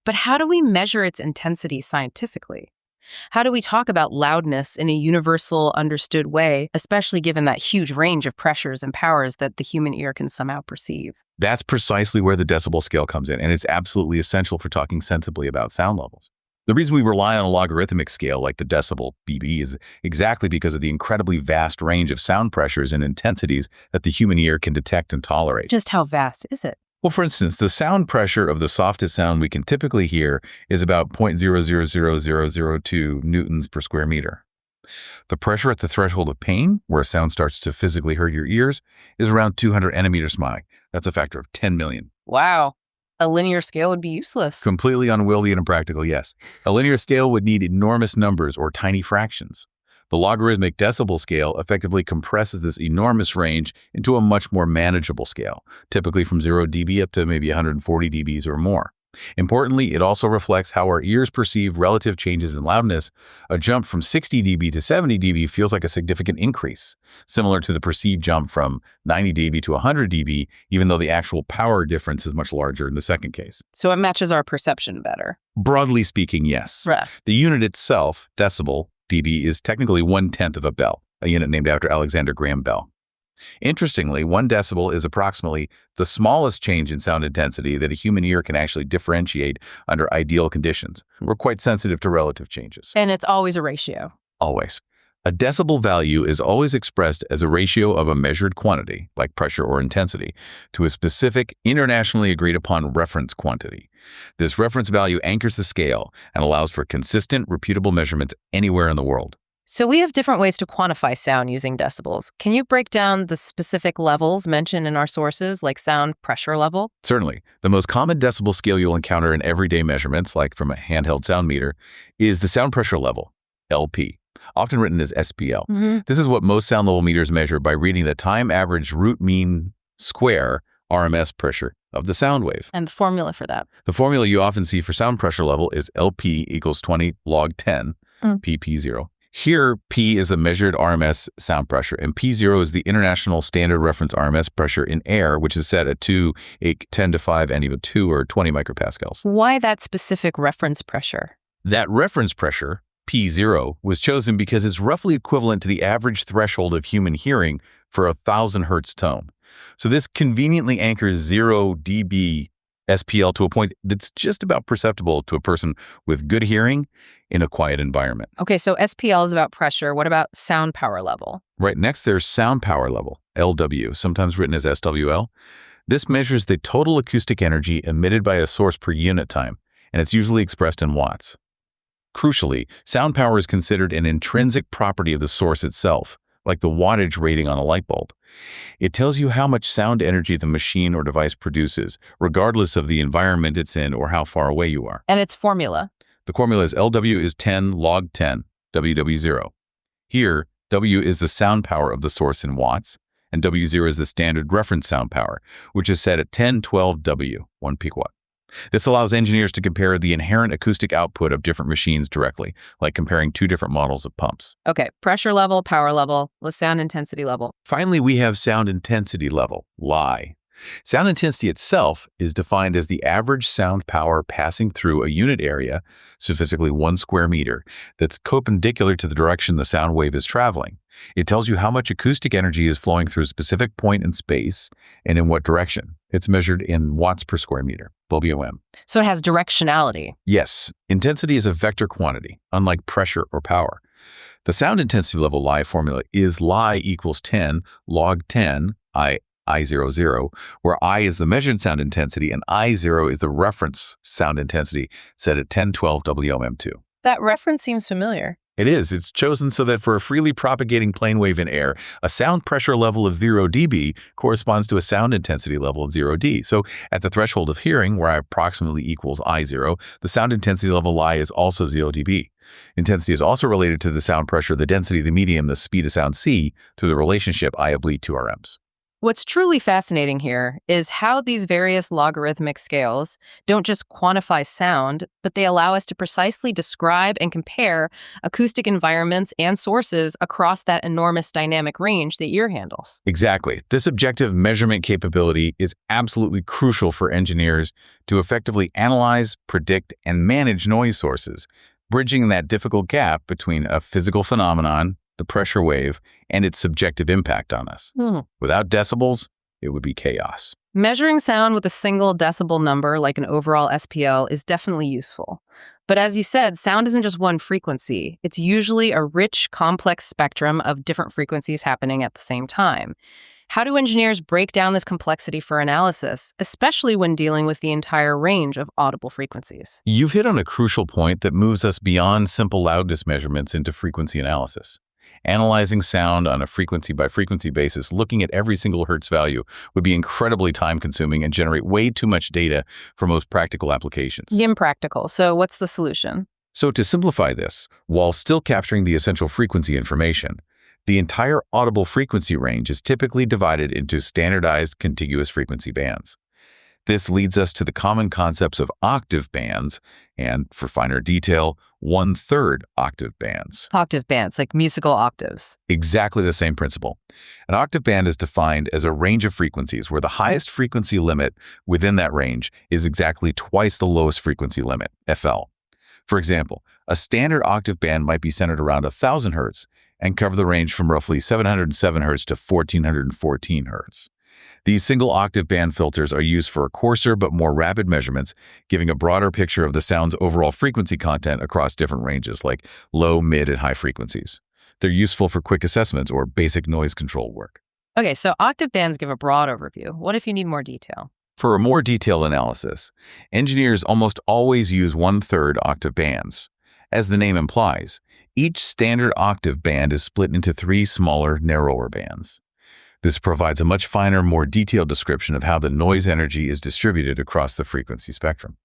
But how do we measure its intensity scientifically? How do we talk about loudness in a universal, understood way, especially given that huge range of pressures and powers that the human ear can somehow perceive? That's precisely where the decibel scale comes in, and it's absolutely essential for talking sensibly about sound levels. The reason we rely on a logarithmic scale like the decibel dB is exactly because of the incredibly vast range of sound pressures and intensities that the human ear can detect and tolerate. Just how vast is it? Well, for instance, the sound pressure of the softest sound we can typically hear is about 0.000002 newtons per square meter. The pressure at the threshold of pain, where a sound starts to physically hurt your ears, is around 200 nm. That's a factor of 10 million. Wow. A linear scale would be useless. Completely unwieldy and impractical, yes. A linear scale would need enormous numbers or tiny fractions. The logarithmic decibel scale effectively compresses this enormous range into a much more manageable scale, typically from 0 dB up to maybe 140 dBs or more. Importantly, it also reflects how our ears perceive relative changes in loudness. A jump from 60 dB to 70 dB feels like a significant increase, similar to the perceived jump from 90 dB to 100 dB, even though the actual power difference is much larger in the second case. So it matches our perception better. Broadly speaking, yes. Right. The unit itself, decibel, dB, is technically 1/10 of a bell, a unit named after Alexander Graham Bell. Interestingly, 1 decibel is approximately the smallest change in sound intensity that a human ear can actually differentiate under ideal conditions. We're quite sensitive to relative changes. And it's always a ratio. Always. A decibel value is always expressed as a ratio of a measured quantity, like pressure or intensity, to a specific, internationally agreed upon reference quantity. This reference value anchors the scale and allows for consistent, repeatable measurements anywhere in the world. So we have different ways to quantify sound using decibels. Can you break down the specific levels mentioned in our sources, like sound pressure level? Certainly, the most common decibel scale you'll encounter in everyday measurements, like from a handheld sound meter, is the sound pressure level, LP, often written as SPL. This is what most sound level meters measure by reading the time average root mean square RMS pressure of the sound wave. And the formula for that. The formula you often see for sound pressure level is LP equals 20 log 10 pp0. Here, P is a measured RMS sound pressure, and P0 is the international standard reference RMS pressure in air, which is set at 2, 8, 10 to 5, and even 2 or 20 micropascals. Why that specific reference pressure? That reference pressure, P0, was chosen because it's roughly equivalent to the average threshold of human hearing for a 1,000 hertz tone. So this conveniently anchors 0 dB SPL to a point that's just about perceptible to a person with good hearing in a quiet environment. Okay, so SPL is about pressure. What about sound power level? Right next, there's sound power level, LW, sometimes written as SWL. This measures the total acoustic energy emitted by a source per unit time, and it's usually expressed in watts. Crucially, sound power is considered an intrinsic property of the source itself, like the wattage rating on a light bulb. It tells you how much sound energy the machine or device produces, regardless of the environment it's in or how far away you are. And its formula? The formula is LW is 10 log 10 WW0. Here, W is the sound power of the source in watts, and W0 is the standard reference sound power, which is set at 1012 W, 1 peak watt. This allows engineers to compare the inherent acoustic output of different machines directly, like comparing two different models of pumps. Okay, pressure level, power level, with sound intensity level. Finally, we have sound intensity level, LI. Sound intensity itself is defined as the average sound power passing through a unit area, so physically 1 square meter, that's perpendicular to the direction the sound wave is traveling. It tells you how much acoustic energy is flowing through a specific point in space and in what direction. It's measured in watts per square meter, WOM. So it has directionality. Yes, intensity is a vector quantity, unlike pressure or power. The sound intensity level LI formula is LI equals 10 log 10 I00, where I is the measured sound intensity and I0 is the reference sound intensity set at 1012 WOM2. That reference seems familiar. It is. It's chosen so that for a freely propagating plane wave in air, a sound pressure level of 0 dB corresponds to a sound intensity level of 0 D. So at the threshold of hearing, where I approximately equals I0, the sound intensity level I is also 0 dB. Intensity is also related to the sound pressure, the density of the medium, the speed of sound C, through the relationship I oblique 2 RMs. What's truly fascinating here is how these various logarithmic scales don't just quantify sound, but they allow us to precisely describe and compare acoustic environments and sources across that enormous dynamic range the ear handles. Exactly. This objective measurement capability is absolutely crucial for engineers to effectively analyze, predict, and manage noise sources, bridging that difficult gap between a physical phenomenon, the pressure wave, and its subjective impact on us. Without decibels, it would be chaos. Measuring sound with a single decibel number, like an overall SPL, is definitely useful. But as you said, sound isn't just one frequency. It's usually a rich, complex spectrum of different frequencies happening at the same time. How do engineers break down this complexity for analysis, especially when dealing with the entire range of audible frequencies? You've hit on a crucial point that moves us beyond simple loudness measurements into frequency analysis. Analyzing sound on a frequency-by-frequency basis, looking at every single hertz value, would be incredibly time-consuming and generate way too much data for most practical applications. Impractical. So what's the solution? So to simplify this, while still capturing the essential frequency information, the entire audible frequency range is typically divided into standardized contiguous frequency bands. This leads us to the common concepts of octave bands and, for finer detail, 1/3 octave bands. Octave bands, like musical octaves. Exactly the same principle. An octave band is defined as a range of frequencies where the highest frequency limit within that range is exactly twice the lowest frequency limit, FL. For example, a standard octave band might be centered around 1,000 Hz and cover the range from roughly 707 Hz to 1,414 Hz. These single octave band filters are used for coarser but more rapid measurements, giving a broader picture of the sound's overall frequency content across different ranges like low, mid, and high frequencies. They're useful for quick assessments or basic noise control work. Okay, so octave bands give a broad overview. What if you need more detail? For a more detailed analysis, engineers almost always use one-third octave bands. As the name implies, each standard octave band is split into 3 smaller, narrower bands. This provides a much finer, more detailed description of how the noise energy is distributed across the frequency spectrum.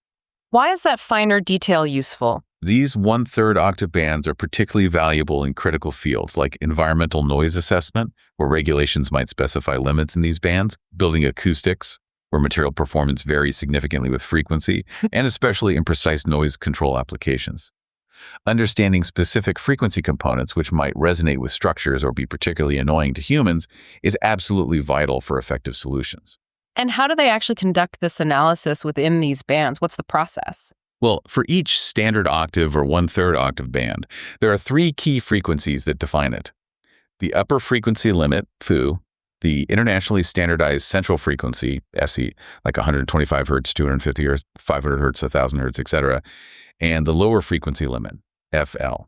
Why is that finer detail useful? These one-third octave bands are particularly valuable in critical fields like environmental noise assessment, where regulations might specify limits in these bands, building acoustics, where material performance varies significantly with frequency, and especially in precise noise control applications. Understanding specific frequency components which might resonate with structures or be particularly annoying to humans is absolutely vital for effective solutions. And how do they actually conduct this analysis within these bands? What's the process? Well, for each standard octave or one-third octave band, there are 3 key frequencies that define it. The upper frequency limit, foo, the internationally standardized central frequency, SE, like 125 Hz, 250 Hz, 500 Hz, 1000 Hz, etc., and the lower frequency limit, FL.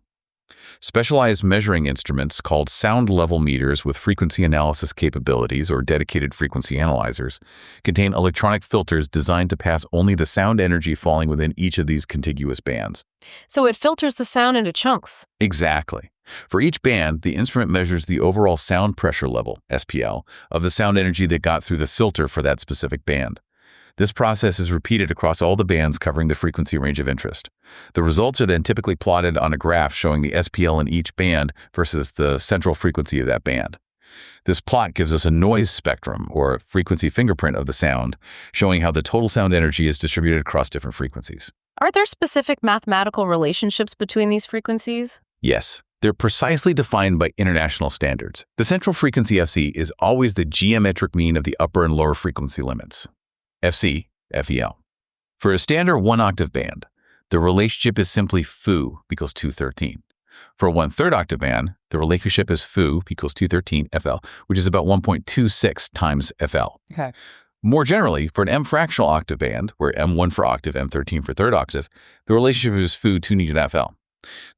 Specialized measuring instruments called sound level meters with frequency analysis capabilities or dedicated frequency analyzers contain electronic filters designed to pass only the sound energy falling within each of these contiguous bands. So it filters the sound into chunks. Exactly. For each band, the instrument measures the overall sound pressure level, SPL, of the sound energy that got through the filter for that specific band. This process is repeated across all the bands covering the frequency range of interest. The results are then typically plotted on a graph showing the SPL in each band versus the central frequency of that band. This plot gives us a noise spectrum, or frequency fingerprint of the sound, showing how the total sound energy is distributed across different frequencies. Are there specific mathematical relationships between these frequencies? Yes. They're precisely defined by international standards. The central frequency FC is always the geometric mean of the upper and lower frequency limits. FC, FEL. For a standard one-octave band, the relationship is simply foo equals 213. For a one-third octave band, the relationship is foo equals 213 FL, which is about 1.26 times FL. Okay. More generally, for an M fractional octave band, where M1 for octave, M13 for third octave, the relationship is foo 2 needed FL.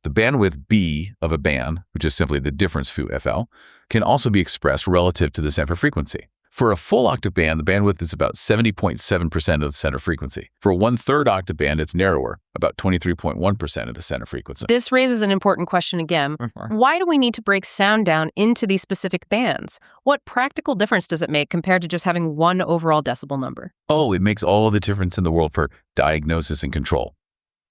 The bandwidth B of a band, which is simply the difference foo FL, can also be expressed relative to the center frequency. For a full octave band, the bandwidth is about 70.7% of the center frequency. For a one-third octave band, it's narrower, about 23.1% of the center frequency. This raises an important question again. Why do we need to break sound down into these specific bands? What practical difference does it make compared to just having one overall decibel number? Oh, it makes all the difference in the world for diagnosis and control.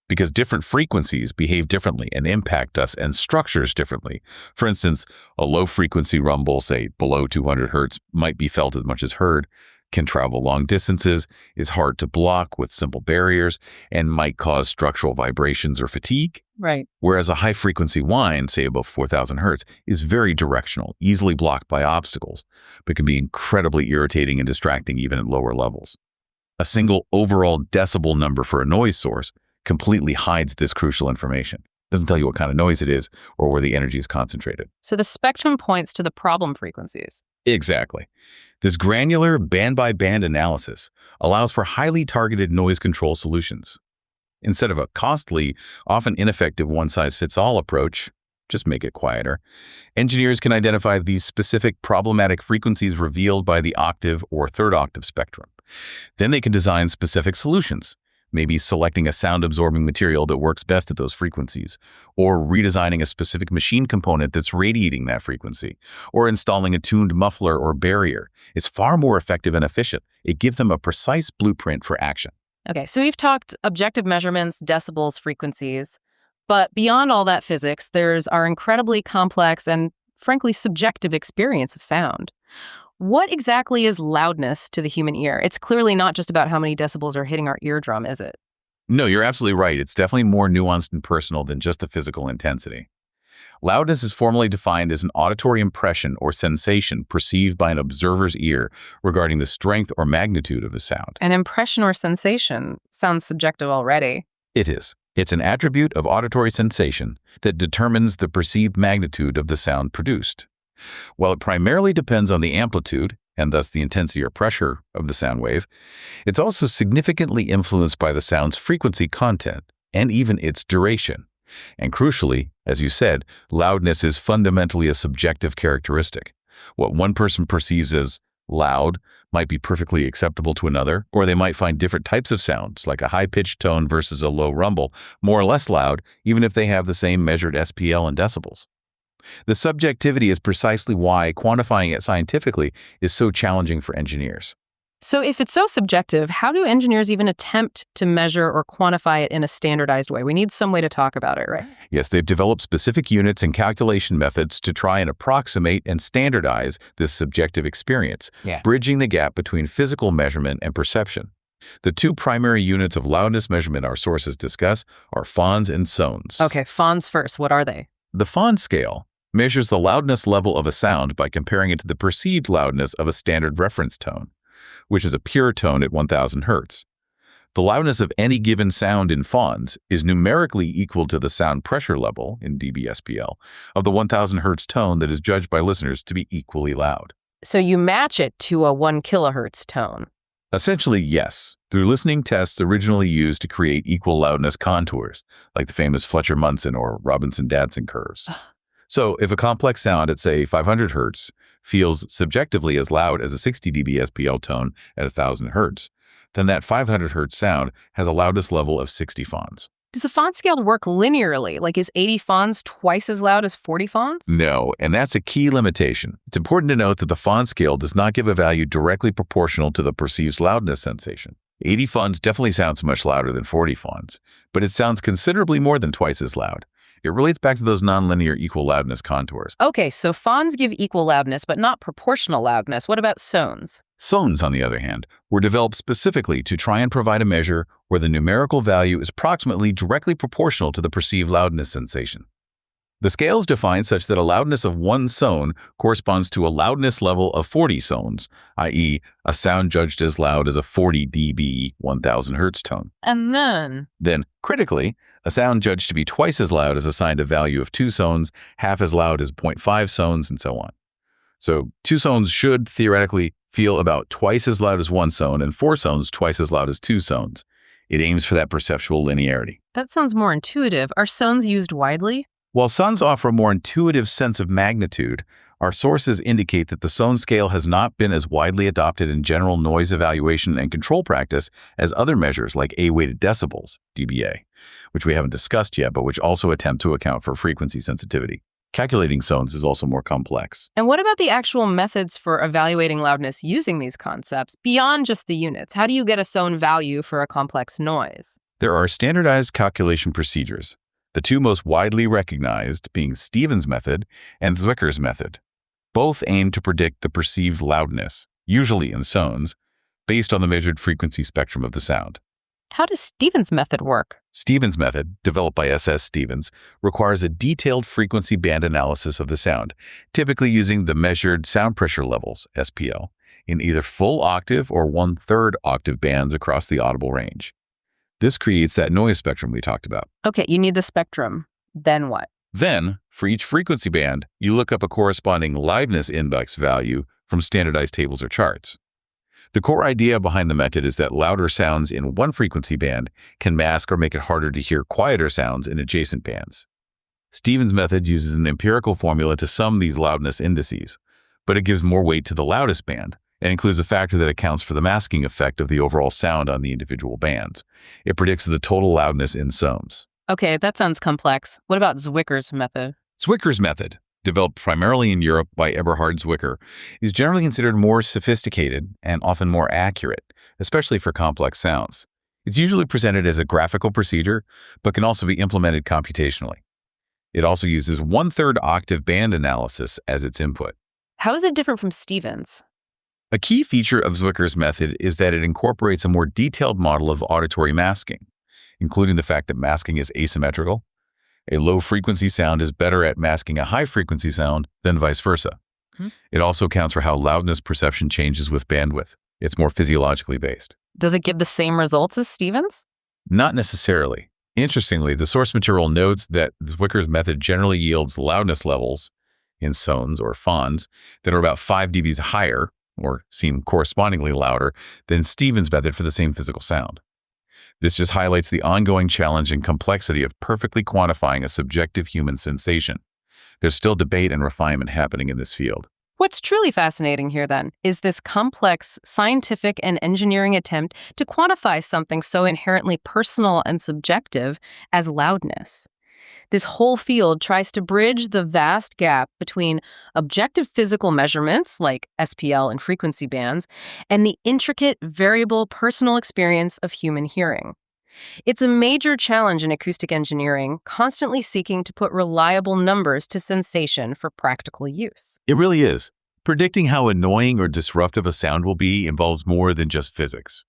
Because different frequencies behave differently and impact us and structures differently. For instance, a low-frequency rumble, say below 200 Hz, might be felt as much as heard, can travel long distances, is hard to block with simple barriers, and might cause structural vibrations or fatigue. Right. Whereas a high-frequency whine, say above 4,000 Hz, is very directional, easily blocked by obstacles, but can be incredibly irritating and distracting even at lower levels. A single overall decibel number for a noise source completely hides this crucial information. It doesn't tell you what kind of noise it is or where the energy is concentrated. So the spectrum points to the problem frequencies. Exactly. This granular band-by-band analysis allows for highly targeted noise control solutions. Instead of a costly, often ineffective one-size-fits-all approach, just make it quieter, engineers can identify these specific problematic frequencies revealed by the octave or third octave spectrum. Then they can design specific solutions, maybe selecting a sound-absorbing material that works best at those frequencies, or redesigning a specific machine component that's radiating that frequency, or installing a tuned muffler or barrier. It's far more effective and efficient. It gives them a precise blueprint for action. Okay, so we've talked objective measurements, decibels, frequencies, but beyond all that physics, there's our incredibly complex and, frankly, subjective experience of sound. What exactly is loudness to the human ear? It's clearly not just about how many decibels are hitting our eardrum, is it? No, you're absolutely right. It's definitely more nuanced and personal than just the physical intensity. Loudness is formally defined as an auditory impression or sensation perceived by an observer's ear regarding the strength or magnitude of a sound. An impression or sensation sounds subjective already. It is. It's an attribute of auditory sensation that determines the perceived magnitude of the sound produced. While it primarily depends on the amplitude, and thus the intensity or pressure of the sound wave, it's also significantly influenced by the sound's frequency content and even its duration. And crucially, as you said, loudness is fundamentally a subjective characteristic. What one person perceives as loud might be perfectly acceptable to another, or they might find different types of sounds, like a high-pitched tone versus a low rumble, more or less loud, even if they have the same measured SPL and decibels. The subjectivity is precisely why quantifying it scientifically is so challenging for engineers. So if it's so subjective, how do engineers even attempt to measure or quantify it in a standardized way? We need some way to talk about it, right? Yes, they've developed specific units and calculation methods to try and approximate and standardize this subjective experience, bridging the gap between physical measurement and perception. The two primary units of loudness measurement our sources discuss are fons and sones. Okay, fons first. What are they? The fon scale measures the loudness level of a sound by comparing it to the perceived loudness of a standard reference tone, which is a pure tone at 1000 Hz. The loudness of any given sound in fons is numerically equal to the sound pressure level, in dBSPL, of the 1000 Hz tone that is judged by listeners to be equally loud. So you match it to a 1 kilohertz tone. Essentially, yes, through listening tests originally used to create equal loudness contours, like the famous Fletcher-Munson or Robinson-Dadson curves. So if a complex sound at, say, 500 Hz feels subjectively as loud as a 60 dB SPL tone at 1000 Hz, then that 500 Hz sound has a loudness level of 60 fons. Does the font scale work linearly? Like, is 80 fons twice as loud as 40 fons? No, and that's a key limitation. It's important to note that the fon scale does not give a value directly proportional to the perceived loudness sensation. 80 fons definitely sounds much louder than 40 fons, but it sounds considerably more than twice as loud. It relates back to those nonlinear equal loudness contours. Okay, so fons give equal loudness, but not proportional loudness. What about sones? Sones, on the other hand, were developed specifically to try and provide a measure where the numerical value is approximately directly proportional to the perceived loudness sensation. The scale is defined such that a loudness of 1 sone corresponds to a loudness level of 40 sones, i.e., a sound judged as loud as a 40 dB 1000 Hz tone. And then, critically, a sound judged to be twice as loud is assigned a value of 2 sones, half as loud as 0.5 sones, and so on. So 2 sones should theoretically feel about twice as loud as 1 sone, and 4 sones twice as loud as 2 sones. It aims for that perceptual linearity. That sounds more intuitive. Are sones used widely? While sones offer a more intuitive sense of magnitude, our sources indicate that the sone scale has not been as widely adopted in general noise evaluation and control practice as other measures like A-weighted decibels, dBA, which we haven't discussed yet, but which also attempt to account for frequency sensitivity. Calculating sones is also more complex. And what about the actual methods for evaluating loudness using these concepts, beyond just the units? How do you get a sone value for a complex noise? There are standardized calculation procedures, the two most widely recognized being Stevens' method and Zwicker's method. Both aim to predict the perceived loudness, usually in sones, based on the measured frequency spectrum of the sound. How does Stevens' method work? Stevens' method, developed by S.S. Stevens, requires a detailed frequency band analysis of the sound, typically using the measured sound pressure levels, SPL, in either full octave or 1/3 octave bands across the audible range. This creates that noise spectrum we talked about. Okay, you need the spectrum. Then what? Then, for each frequency band, you look up a corresponding loudness index value from standardized tables or charts. The core idea behind the method is that louder sounds in one frequency band can mask or make it harder to hear quieter sounds in adjacent bands. Stevens' method uses an empirical formula to sum these loudness indices, but it gives more weight to the loudest band and includes a factor that accounts for the masking effect of the overall sound on the individual bands. It predicts the total loudness in sones. Okay, that sounds complex. What about Zwicker's method? Zwicker's method, developed primarily in Europe by Eberhard Zwicker, is generally considered more sophisticated and often more accurate, especially for complex sounds. It's usually presented as a graphical procedure, but can also be implemented computationally. It also uses 1/3 octave band analysis as its input. How is it different from Stevens? A key feature of Zwicker's method is that it incorporates a more detailed model of auditory masking, including the fact that masking is asymmetrical. A low-frequency sound is better at masking a high-frequency sound than vice versa. It also accounts for how loudness perception changes with bandwidth. It's more physiologically based. Does it give the same results as Stevens? Not necessarily. Interestingly, the source material notes that Zwicker's method generally yields loudness levels in sones or fons that are about 5 dBs higher, or seem correspondingly louder, than Stevens' method for the same physical sound. This just highlights the ongoing challenge and complexity of perfectly quantifying a subjective human sensation. There's still debate and refinement happening in this field. What's truly fascinating here, then, is this complex scientific and engineering attempt to quantify something so inherently personal and subjective as loudness. This whole field tries to bridge the vast gap between objective physical measurements, like SPL and frequency bands, and the intricate, variable personal experience of human hearing. It's a major challenge in acoustic engineering, constantly seeking to put reliable numbers to sensation for practical use. It really is. Predicting how annoying or disruptive a sound will be involves more than just physics.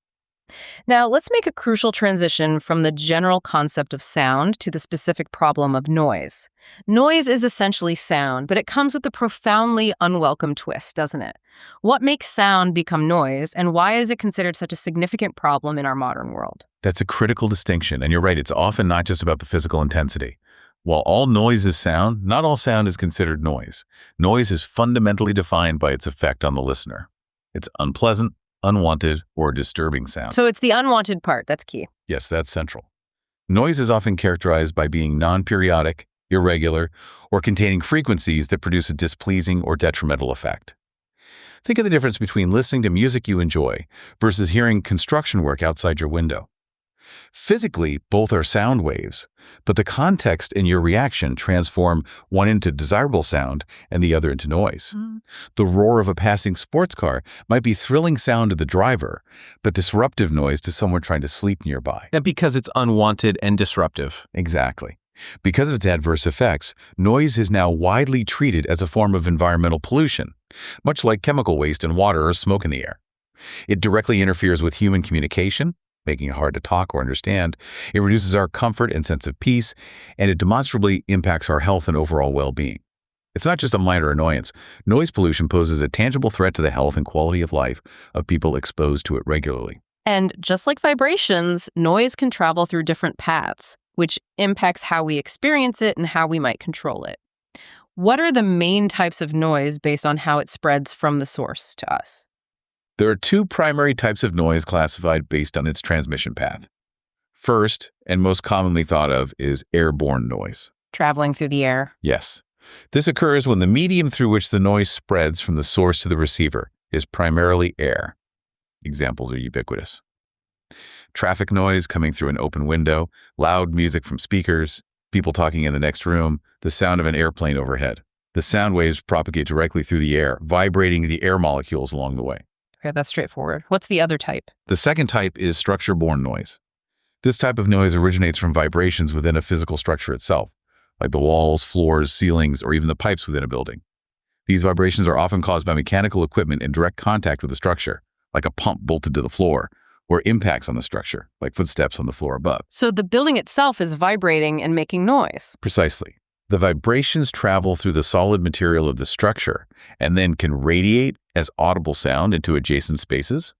Now, let's make a crucial transition from the general concept of sound to the specific problem of noise. Noise is essentially sound, but it comes with a profoundly unwelcome twist, doesn't it? What makes sound become noise, and why is it considered such a significant problem in our modern world? That's a critical distinction, and you're right, it's often not just about the physical intensity. While all noise is sound, not all sound is considered noise. Noise is fundamentally defined by its effect on the listener. It's unpleasant, unwanted, or disturbing sound. So it's the unwanted part that's key. Yes, that's central. Noise is often characterized by being non-periodic, irregular, or containing frequencies that produce a displeasing or detrimental effect. Think of the difference between listening to music you enjoy versus hearing construction work outside your window. Physically, both are sound waves, but the context and your reaction transform one into desirable sound and the other into noise. The roar of a passing sports car might be thrilling sound to the driver, but disruptive noise to someone trying to sleep nearby. And because it's unwanted and disruptive. Exactly. Because of its adverse effects, noise is now widely treated as a form of environmental pollution, much like chemical waste in water or smoke in the air. It directly interferes with human communication, making it hard to talk or understand. It reduces our comfort and sense of peace, and it demonstrably impacts our health and overall well-being. It's not just a minor annoyance. Noise pollution poses a tangible threat to the health and quality of life of people exposed to it regularly. And just like vibrations, noise can travel through different paths, which impacts how we experience it and how we might control it. What are the main types of noise based on how it spreads from the source to us? There are two primary types of noise classified based on its transmission path. First, and most commonly thought of, is airborne noise. Traveling through the air. Yes. This occurs when the medium through which the noise spreads from the source to the receiver is primarily air. Examples are ubiquitous. Traffic noise coming through an open window, loud music from speakers, people talking in the next room, the sound of an airplane overhead. The sound waves propagate directly through the air, vibrating the air molecules along the way. Okay, that's straightforward. What's the other type? The second type is structure-borne noise. This type of noise originates from vibrations within a physical structure itself, like the walls, floors, ceilings, or even the pipes within a building. These vibrations are often caused by mechanical equipment in direct contact with the structure, like a pump bolted to the floor, or impacts on the structure, like footsteps on the floor above. So the building itself is vibrating and making noise. Precisely. The vibrations travel through the solid material of the structure and then can radiate as audible sound into adjacent spaces.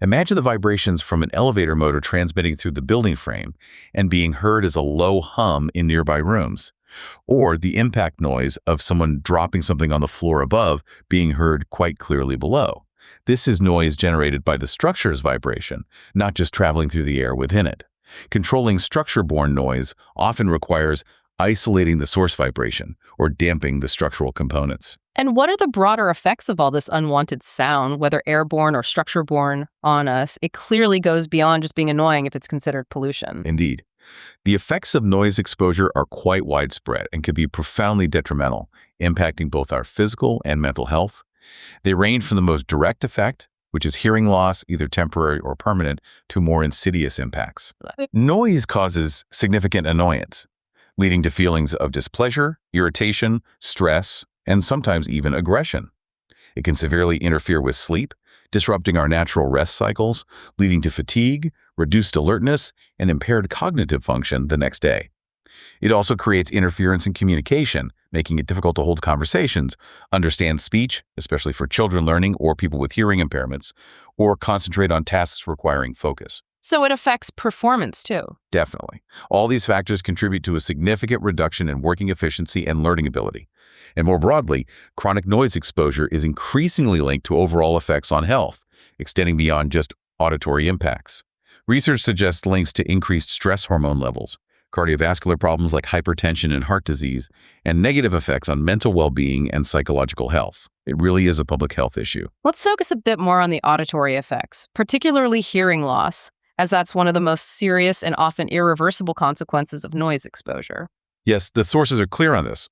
Imagine the vibrations from an elevator motor transmitting through the building frame and being heard as a low hum in nearby rooms, or the impact noise of someone dropping something on the floor above being heard quite clearly below. This is noise generated by the structure's vibration, not just traveling through the air within it. Controlling structure-borne noise often requires isolating the source vibration or damping the structural components. And what are the broader effects of all this unwanted sound, whether airborne or structure-borne, on us? It clearly goes beyond just being annoying if it's considered pollution. Indeed. The effects of noise exposure are quite widespread and can be profoundly detrimental, impacting both our physical and mental health. They range from the most direct effect, which is hearing loss, either temporary or permanent, to more insidious impacts. Noise causes significant annoyance, leading to feelings of displeasure, irritation, stress, and sometimes even aggression. It can severely interfere with sleep, disrupting our natural rest cycles, leading to fatigue, reduced alertness, and impaired cognitive function the next day. It also creates interference in communication, making it difficult to hold conversations, understand speech, especially for children learning or people with hearing impairments, or concentrate on tasks requiring focus. So it affects performance too. Definitely. All these factors contribute to a significant reduction in working efficiency and learning ability. And more broadly, chronic noise exposure is increasingly linked to overall effects on health, extending beyond just auditory impacts. Research suggests links to increased stress hormone levels, cardiovascular problems like hypertension and heart disease, and negative effects on mental well-being and psychological health. It really is a public health issue. Let's focus a bit more on the auditory effects, particularly hearing loss, as that's one of the most serious and often irreversible consequences of noise exposure. Yes, the sources are clear on this.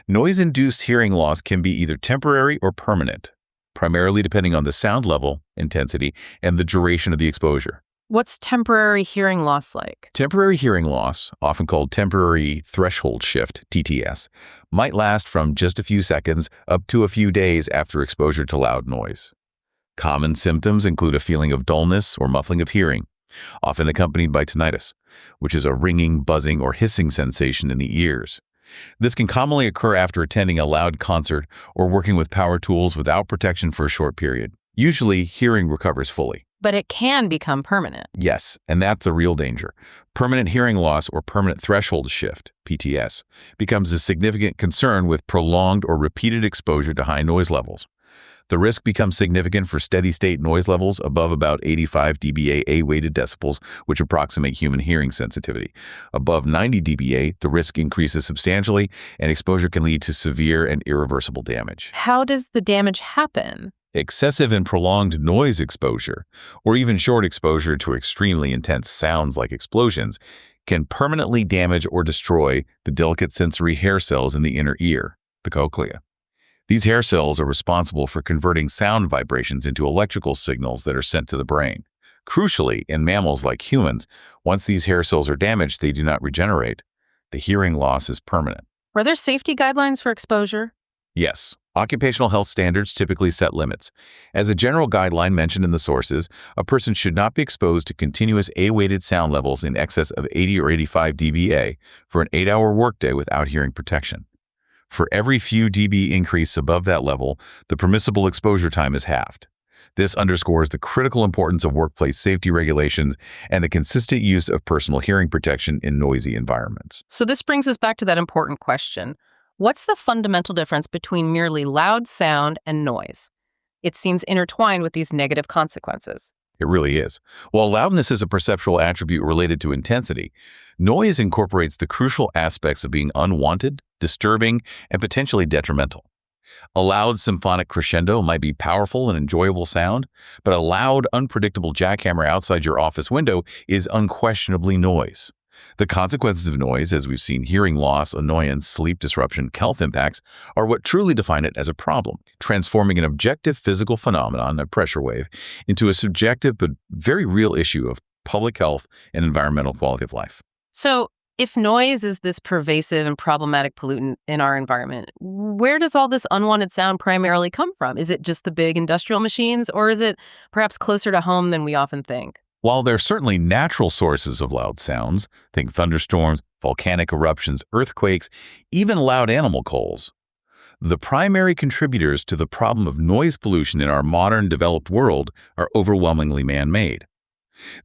Noise-induced hearing loss can be either temporary or permanent, primarily depending on the sound level, intensity, and the duration of the exposure. What's temporary hearing loss like? Temporary hearing loss, often called temporary threshold shift, TTS, might last from just a few seconds up to a few days after exposure to loud noise. Common symptoms include a feeling of dullness or muffling of hearing, often accompanied by tinnitus, which is a ringing, buzzing, or hissing sensation in the ears. This can commonly occur after attending a loud concert or working with power tools without protection for a short period. Usually, hearing recovers fully. But it can become permanent. Yes, and that's the real danger. Permanent hearing loss or permanent threshold shift, PTS, becomes a significant concern with prolonged or repeated exposure to high noise levels. The risk becomes significant for steady-state noise levels above about 85 dBA A-weighted decibels, which approximate human hearing sensitivity. Above 90 dBA, the risk increases substantially, and exposure can lead to severe and irreversible damage. How does the damage happen? Excessive and prolonged noise exposure, or even short exposure to extremely intense sounds like explosions, can permanently damage or destroy the delicate sensory hair cells in the inner ear, the cochlea. These hair cells are responsible for converting sound vibrations into electrical signals that are sent to the brain. Crucially, in mammals like humans, once these hair cells are damaged, they do not regenerate. The hearing loss is permanent. Are there safety guidelines for exposure? Yes. Occupational health standards typically set limits. As a general guideline mentioned in the sources, a person should not be exposed to continuous A-weighted sound levels in excess of 80 or 85 dBA for an 8-hour workday without hearing protection. For every few dB increase above that level, the permissible exposure time is halved. This underscores the critical importance of workplace safety regulations and the consistent use of personal hearing protection in noisy environments. So this brings us back to that important question. What's the fundamental difference between merely loud sound and noise? It seems intertwined with these negative consequences. It really is. While loudness is a perceptual attribute related to intensity, noise incorporates the crucial aspects of being unwanted, disturbing, and potentially detrimental. A loud symphonic crescendo might be powerful and enjoyable sound, but a loud, unpredictable jackhammer outside your office window is unquestionably noise. The consequences of noise, as we've seen hearing loss, annoyance, sleep disruption, health impacts, are what truly define it as a problem, transforming an objective physical phenomenon, a pressure wave, into a subjective but very real issue of public health and environmental quality of life. So, if noise is this pervasive and problematic pollutant in our environment, where does all this unwanted sound primarily come from? Is it just the big industrial machines, or is it perhaps closer to home than we often think? While there are certainly natural sources of loud sounds, think thunderstorms, volcanic eruptions, earthquakes, even loud animal calls, the primary contributors to the problem of noise pollution in our modern developed world are overwhelmingly man-made.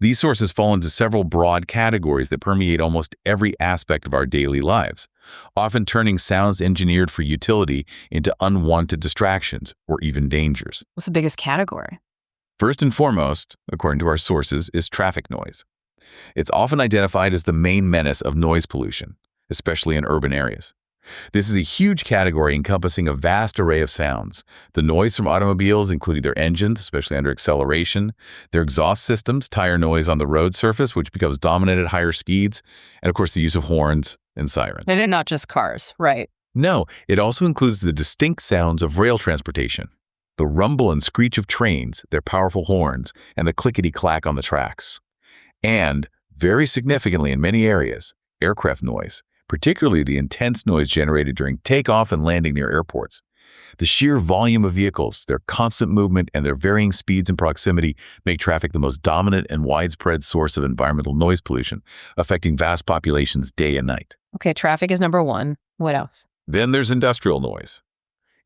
These sources fall into several broad categories that permeate almost every aspect of our daily lives, often turning sounds engineered for utility into unwanted distractions or even dangers. What's the biggest category? First and foremost, according to our sources, is traffic noise. It's often identified as the main menace of noise pollution, especially in urban areas. This is a huge category encompassing a vast array of sounds. The noise from automobiles, including their engines, especially under acceleration, their exhaust systems, tire noise on the road surface, which becomes dominant at higher speeds, and of course the use of horns and sirens. And not just cars, right? No, it also includes the distinct sounds of rail transportation. The rumble and screech of trains, their powerful horns, and the clickety-clack on the tracks. And, very significantly in many areas, aircraft noise, particularly the intense noise generated during takeoff and landing near airports. The sheer volume of vehicles, their constant movement, and their varying speeds and proximity make traffic the most dominant and widespread source of environmental noise pollution, affecting vast populations day and night. Okay, traffic is number one. What else? Then there's industrial noise.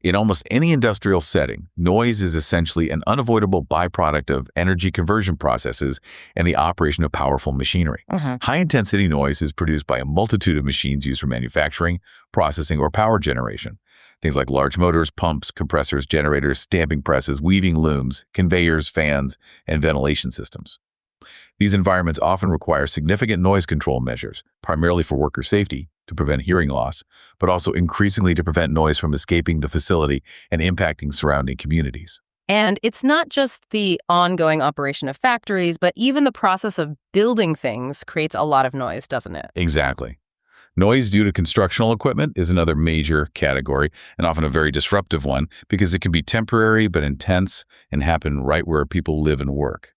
In almost any industrial setting, noise is essentially an unavoidable byproduct of energy conversion processes and the operation of powerful machinery. High-intensity noise is produced by a multitude of machines used for manufacturing, processing, or power generation. Things like large motors, pumps, compressors, generators, stamping presses, weaving looms, conveyors, fans, and ventilation systems. These environments often require significant noise control measures, primarily for worker safety, to prevent hearing loss, but also increasingly to prevent noise from escaping the facility and impacting surrounding communities. And it's not just the ongoing operation of factories, but even the process of building things creates a lot of noise, doesn't it? Exactly. Noise due to constructional equipment is another major category, and often a very disruptive one, because it can be temporary but intense and happen right where people live and work.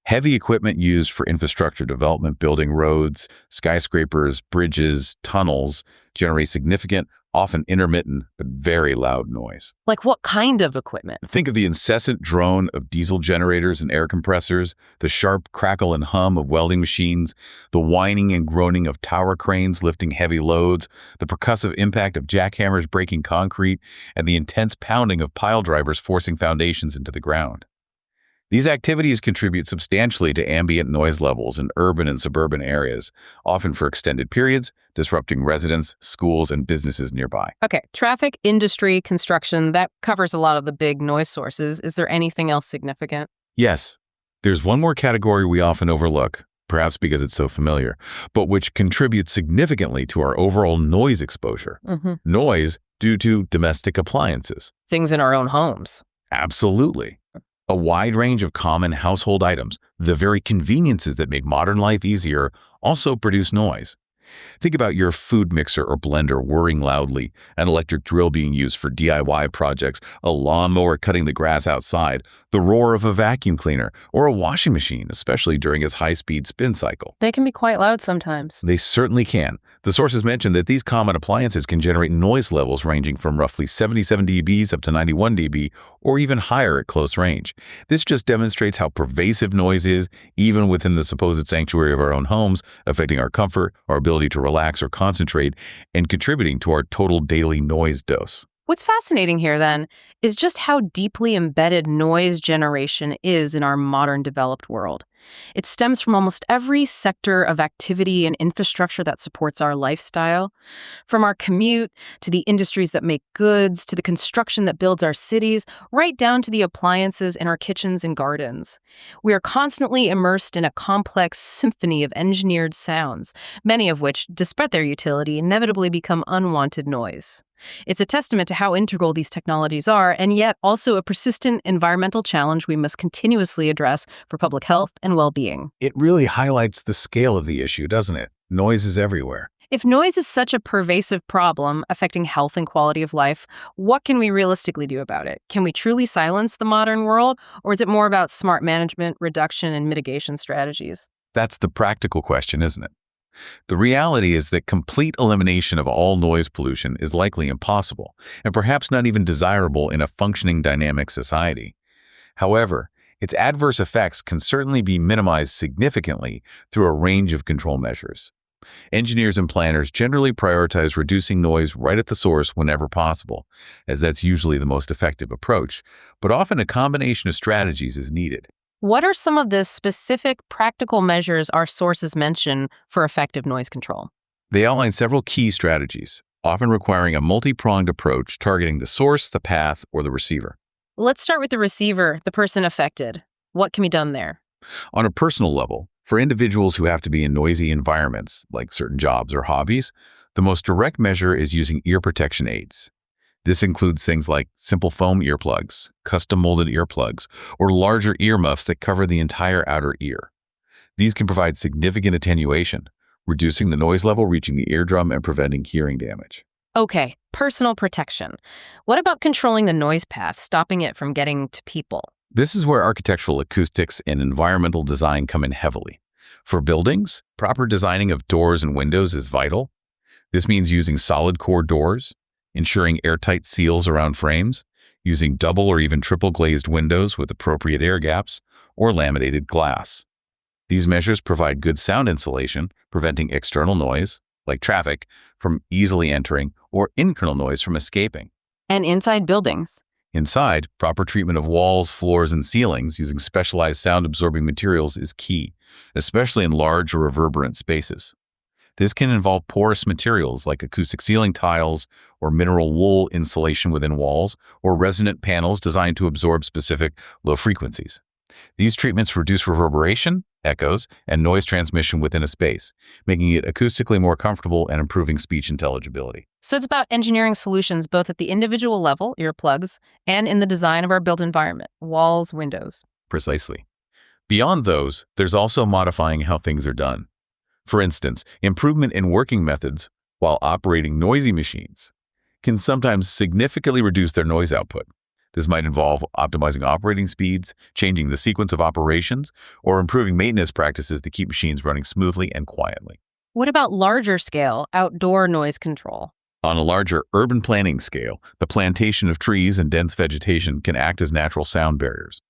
Heavy equipment used for infrastructure development, building roads, skyscrapers, bridges, tunnels, generate significant, often intermittent, but very loud noise. Like what kind of equipment? Think of the incessant drone of diesel generators and air compressors, the sharp crackle and hum of welding machines, the whining and groaning of tower cranes lifting heavy loads, the percussive impact of jackhammers breaking concrete, and the intense pounding of pile drivers forcing foundations into the ground. These activities contribute substantially to ambient noise levels in urban and suburban areas, often for extended periods, disrupting residents, schools, and businesses nearby. Okay, traffic, industry, construction, that covers a lot of the big noise sources. Is there anything else significant? Yes, there's one more category we often overlook, perhaps because it's so familiar, but which contributes significantly to our overall noise exposure. Noise due to domestic appliances. Things in our own homes. Absolutely. A wide range of common household items, the very conveniences that make modern life easier, also produce noise. Think about your food mixer or blender whirring loudly, an electric drill being used for DIY projects, a lawnmower cutting the grass outside, the roar of a vacuum cleaner, or a washing machine, especially during its high-speed spin cycle. They can be quite loud sometimes. They certainly can. The sources mention that these common appliances can generate noise levels ranging from roughly 77 dBs up to 91 dB, or even higher at close range. This just demonstrates how pervasive noise is, even within the supposed sanctuary of our own homes, affecting our comfort, our ability to relax or concentrate, and contributing to our total daily noise dose. What's fascinating here, then, is just how deeply embedded noise generation is in our modern developed world. It stems from almost every sector of activity and infrastructure that supports our lifestyle, from our commute to the industries that make goods, to the construction that builds our cities, right down to the appliances in our kitchens and gardens. We are constantly immersed in a complex symphony of engineered sounds, many of which, despite their utility, inevitably become unwanted noise. It's a testament to how integral these technologies are, and yet also a persistent environmental challenge we must continuously address for public health and well-being. It really highlights the scale of the issue, doesn't it? Noise is everywhere. If noise is such a pervasive problem affecting health and quality of life, what can we realistically do about it? Can we truly silence the modern world, or is it more about smart management, reduction, and mitigation strategies? That's the practical question, isn't it? The reality is that complete elimination of all noise pollution is likely impossible, and perhaps not even desirable in a functioning dynamic society. However, its adverse effects can certainly be minimized significantly through a range of control measures. Engineers and planners generally prioritize reducing noise right at the source whenever possible, as that's usually the most effective approach, but often a combination of strategies is needed. What are some of the specific practical measures our sources mention for effective noise control? They outline several key strategies, often requiring a multi-pronged approach targeting the source, the path, or the receiver. Let's start with the receiver, the person affected. What can be done there? On a personal level, for individuals who have to be in noisy environments, like certain jobs or hobbies, the most direct measure is using ear protection aids. This includes things like simple foam earplugs, custom-molded earplugs, or larger earmuffs that cover the entire outer ear. These can provide significant attenuation, reducing the noise level reaching the eardrum and preventing hearing damage. Okay, personal protection. What about controlling the noise path, stopping it from getting to people? This is where architectural acoustics and environmental design come in heavily. For buildings, proper designing of doors and windows is vital. This means using solid core doors, ensuring airtight seals around frames, using double or even triple glazed windows with appropriate air gaps, or laminated glass. These measures provide good sound insulation, preventing external noise, like traffic, from easily entering or internal noise from escaping. And inside buildings? Inside, proper treatment of walls, floors, and ceilings using specialized sound-absorbing materials is key, especially in large or reverberant spaces. This can involve porous materials like acoustic ceiling tiles or mineral wool insulation within walls, or resonant panels designed to absorb specific low frequencies. These treatments reduce reverberation, echoes, and noise transmission within a space, making it acoustically more comfortable and improving speech intelligibility. So it's about engineering solutions both at the individual level, earplugs, and in the design of our built environment, walls, windows. Precisely. Beyond those, there's also modifying how things are done. For instance, improvement in working methods while operating noisy machines can sometimes significantly reduce their noise output. This might involve optimizing operating speeds, changing the sequence of operations, or improving maintenance practices to keep machines running smoothly and quietly. What about larger scale, outdoor noise control? On a larger urban planning scale, the plantation of trees and dense vegetation can act as natural sound barriers.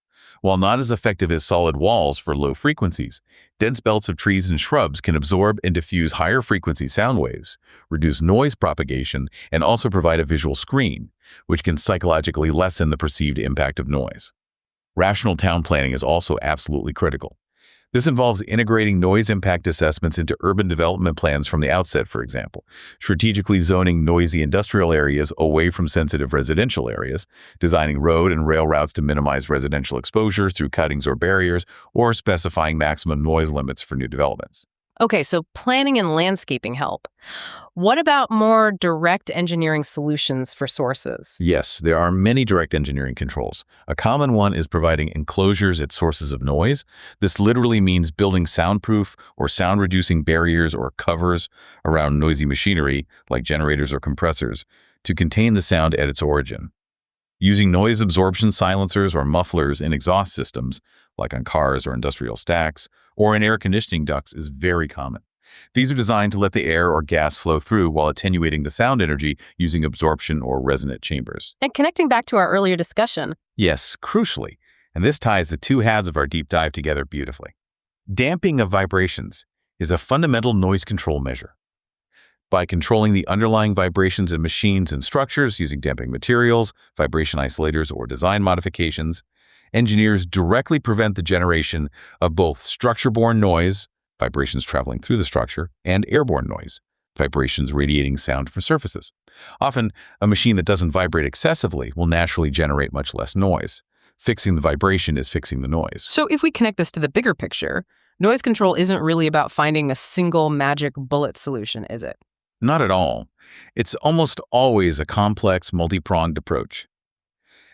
While not as effective as solid walls for low frequencies, dense belts of trees and shrubs can absorb and diffuse higher frequency sound waves, reduce noise propagation, and also provide a visual screen, which can psychologically lessen the perceived impact of noise. Rational town planning is also absolutely critical. This involves integrating noise impact assessments into urban development plans from the outset, for example, strategically zoning noisy industrial areas away from sensitive residential areas, designing road and rail routes to minimize residential exposure through cuttings or barriers, or specifying maximum noise limits for new developments. Okay, so planning and landscaping help. What about more direct engineering solutions for sources? Yes, there are many direct engineering controls. A common one is providing enclosures at sources of noise. This literally means building soundproof or sound-reducing barriers or covers around noisy machinery, like generators or compressors, to contain the sound at its origin. Using noise absorption silencers or mufflers in exhaust systems, like on cars or industrial stacks, or in air conditioning ducts is very common. These are designed to let the air or gas flow through while attenuating the sound energy using absorption or resonant chambers. And connecting back to our earlier discussion, Yes, crucially, and this ties the two halves of our deep dive together beautifully. Damping of vibrations is a fundamental noise control measure. By controlling the underlying vibrations in machines and structures using damping materials, vibration isolators, or design modifications, engineers directly prevent the generation of both structure-borne noise, vibrations traveling through the structure, and airborne noise, vibrations radiating sound from surfaces. Often, a machine that doesn't vibrate excessively will naturally generate much less noise. Fixing the vibration is fixing the noise. so if we connect this to the bigger picture, noise control isn't really about finding a single magic bullet solution, is it? Not at all. It's almost always a complex, multi-pronged approach.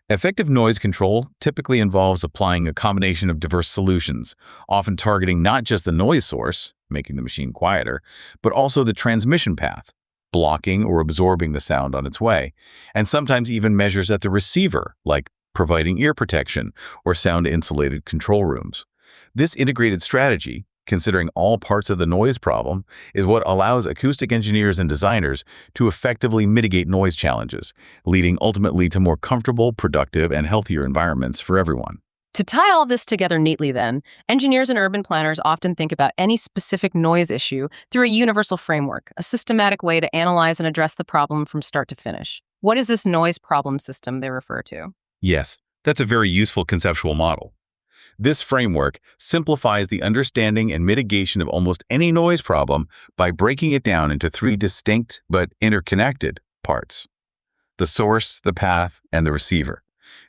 Effective noise control typically involves applying a combination of diverse solutions, often targeting not just the noise source, making the machine quieter, but also the transmission path, blocking or absorbing the sound on its way, and sometimes even measures at the receiver, like providing ear protection or sound-insulated control rooms. This integrated strategy, considering all parts of the noise problem, is what allows acoustic engineers and designers to effectively mitigate noise challenges, leading ultimately to more comfortable, productive, and healthier environments for everyone. To tie all this together neatly then, engineers and urban planners often think about any specific noise issue through a universal framework, a systematic way to analyze and address the problem from start to finish. What is this noise problem system they refer to? Yes, that's a very useful conceptual model. This framework simplifies the understanding and mitigation of almost any noise problem by breaking it down into three distinct but interconnected parts: the source, the path, and the receiver.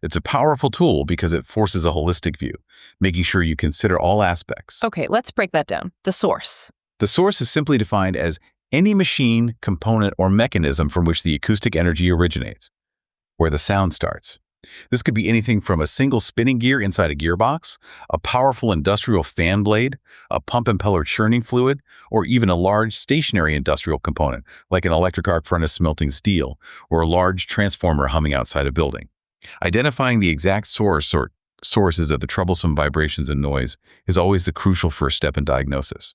It's a powerful tool because it forces a holistic view, making sure you consider all aspects. Okay, let's break that down. The source. The source is simply defined as any machine, component, or mechanism from which the acoustic energy originates, where the sound starts. This could be anything from a single spinning gear inside a gearbox, a powerful industrial fan blade, a pump impeller churning fluid, or even a large stationary industrial component like an electric arc furnace smelting steel or a large transformer humming outside a building. Identifying the exact source or sources of the troublesome vibrations and noise is always the crucial first step in diagnosis.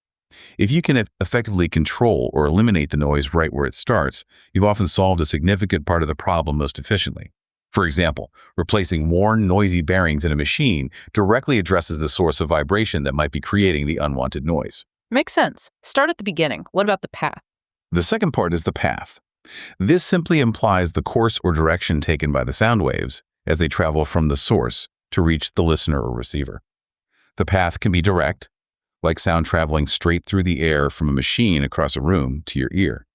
If you can effectively control or eliminate the noise right where it starts, you've often solved a significant part of the problem most efficiently. For example, replacing worn, noisy bearings in a machine directly addresses the source of vibration that might be creating the unwanted noise. Makes sense. Start at the beginning. What about the path? The second part is the path. This simply implies the course or direction taken by the sound waves as they travel from the source to reach the listener or receiver. The path can be direct, like sound traveling straight through the air from a machine across a room to your ear.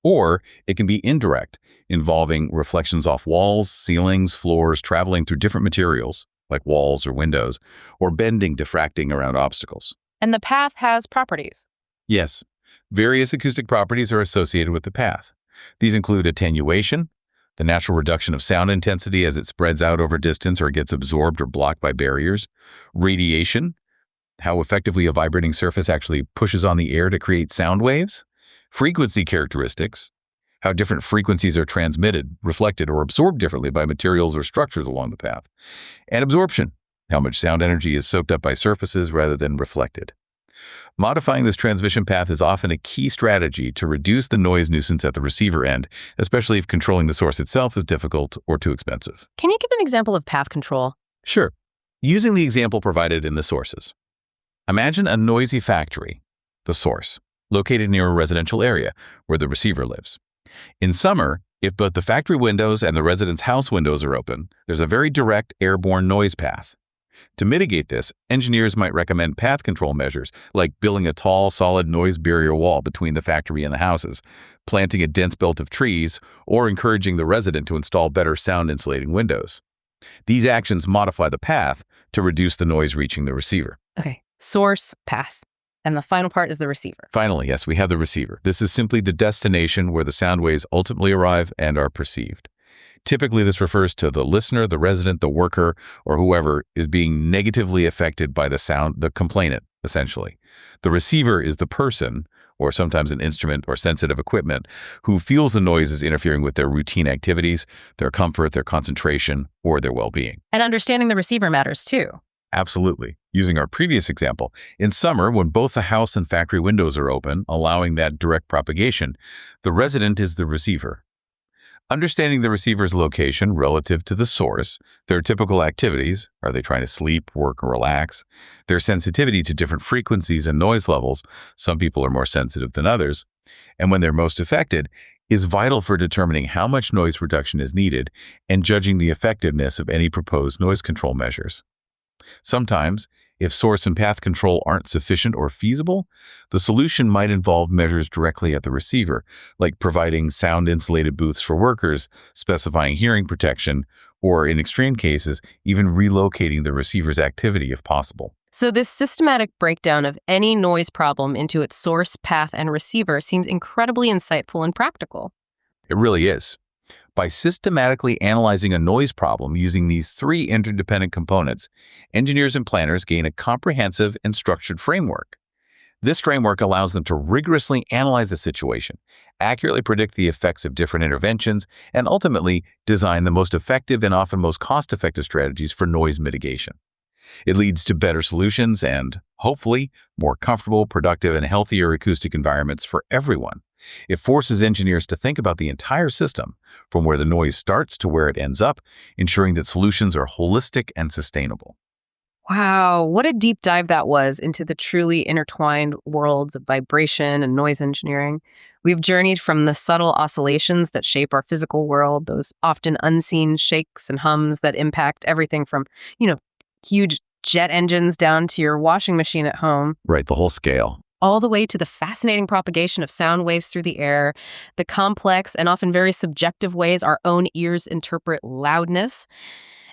Or it can be indirect, involving reflections off walls, ceilings, floors, traveling through different materials, like walls or windows, or bending, diffracting around obstacles. And the path has properties. Yes, various acoustic properties are associated with the path. These include attenuation, the natural reduction of sound intensity as it spreads out over distance or gets absorbed or blocked by barriers, radiation, how effectively a vibrating surface actually pushes on the air to create sound waves, frequency characteristics, how different frequencies are transmitted, reflected, or absorbed differently by materials or structures along the path, and absorption, how much sound energy is soaked up by surfaces rather than reflected. Modifying this transmission path is often a key strategy to reduce the noise nuisance at the receiver end, especially if controlling the source itself is difficult or too expensive. Can you give an example of path control? Sure. Using the example provided in the sources. Imagine a noisy factory, the source, located near a residential area where the receiver lives. In summer, if both the factory windows and the resident's house windows are open, there's a very direct airborne noise path. To mitigate this, engineers might recommend path control measures like building a tall, solid noise barrier wall between the factory and the houses, planting a dense belt of trees, or encouraging the resident to install better sound-insulating windows. These actions modify the path to reduce the noise reaching the receiver. Okay, source, path. And the final part is the receiver. Finally, yes, we have the receiver. This is simply the destination where the sound waves ultimately arrive and are perceived. Typically, this refers to the listener, the resident, the worker, or whoever is being negatively affected by the sound, the complainant, essentially. The receiver is the person, or sometimes an instrument or sensitive equipment, who feels the noise is interfering with their routine activities, their comfort, their concentration, or their well-being. And understanding the receiver matters too. Absolutely. Using our previous example, in summer, when both the house and factory windows are open, allowing that direct propagation, the resident is the receiver. Understanding the receiver's location relative to the source, their typical activities, are they trying to sleep, work, or relax, their sensitivity to different frequencies and noise levels, some people are more sensitive than others, and when they're most affected, is vital for determining how much noise reduction is needed and judging the effectiveness of any proposed noise control measures. Sometimes, if source and path control aren't sufficient or feasible, the solution might involve measures directly at the receiver, like providing sound-insulated booths for workers, specifying hearing protection, or in extreme cases, even relocating the receiver's activity if possible. So this systematic breakdown of any noise problem into its source, path, and receiver seems incredibly insightful and practical. It really is. By systematically analyzing a noise problem using these three interdependent components, engineers and planners gain a comprehensive and structured framework. This framework allows them to rigorously analyze the situation, accurately predict the effects of different interventions, and ultimately design the most effective and often most cost-effective strategies for noise mitigation. It leads to better solutions and, hopefully, more comfortable, productive, and healthier acoustic environments for everyone. It forces engineers to think about the entire system, from where the noise starts to where it ends up, ensuring that solutions are holistic and sustainable. Wow, what a deep dive that was into the truly intertwined worlds of vibration and noise engineering. We've journeyed from the subtle oscillations that shape our physical world, those often unseen shakes and hums that impact everything from, huge jet engines down to your washing machine at home. Right, the whole scale. All the way to the fascinating propagation of sound waves through the air, the complex and often very subjective ways our own ears interpret loudness,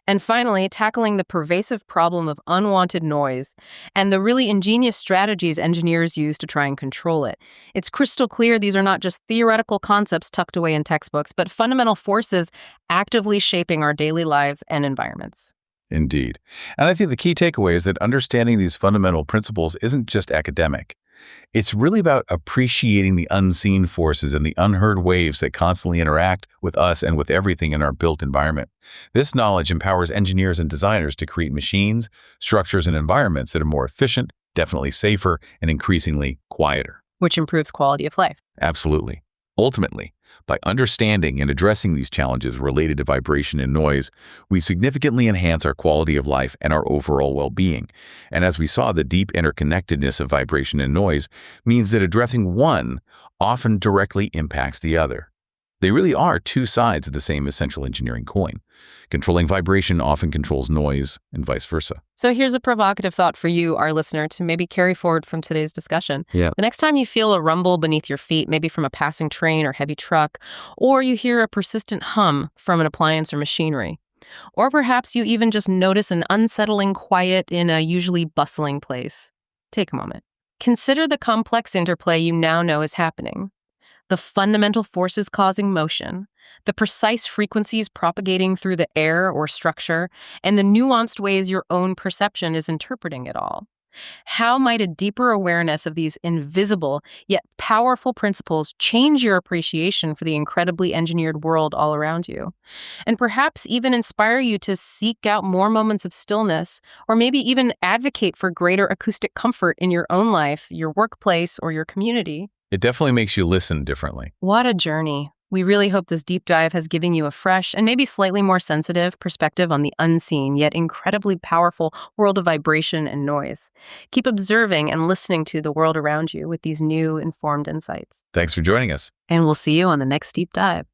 and finally, tackling the pervasive problem of unwanted noise and the really ingenious strategies engineers use to try and control it. It's crystal clear these are not just theoretical concepts tucked away in textbooks, but fundamental forces actively shaping our daily lives and environments. Indeed. And I think the key takeaway is that understanding these fundamental principles isn't just academic. It's really about appreciating the unseen forces and the unheard waves that constantly interact with us and with everything in our built environment. This knowledge empowers engineers and designers to create machines, structures, and environments that are more efficient, definitely safer, and increasingly quieter. Which improves quality of life. Absolutely. Ultimately, by understanding and addressing these challenges related to vibration and noise, we significantly enhance our quality of life and our overall well-being. And as we saw, the deep interconnectedness of vibration and noise means that addressing one often directly impacts the other. They really are two sides of the same essential engineering coin. Controlling vibration often controls noise, and vice versa. So here's a provocative thought for you, our listener, to maybe carry forward from today's discussion. Yeah. The next time you feel a rumble beneath your feet, maybe from a passing train or heavy truck, or you hear a persistent hum from an appliance or machinery, Or perhaps you even just notice an unsettling quiet in a usually bustling place. Take a moment. Consider the complex interplay you now know is happening. The fundamental forces causing motion, the precise frequencies propagating through the air or structure, and the nuanced ways your own perception is interpreting it all. How might a deeper awareness of these invisible yet powerful principles change your appreciation for the incredibly engineered world all around you? And perhaps even inspire you to seek out more moments of stillness, or maybe even advocate for greater acoustic comfort in your own life, your workplace, or your community? It definitely makes you listen differently. What a journey. We really hope this deep dive has given you a fresh and maybe slightly more sensitive perspective on the unseen yet incredibly powerful world of vibration and noise. Keep observing and listening to the world around you with these new informed insights. Thanks for joining us. And we'll see you on the next deep dive.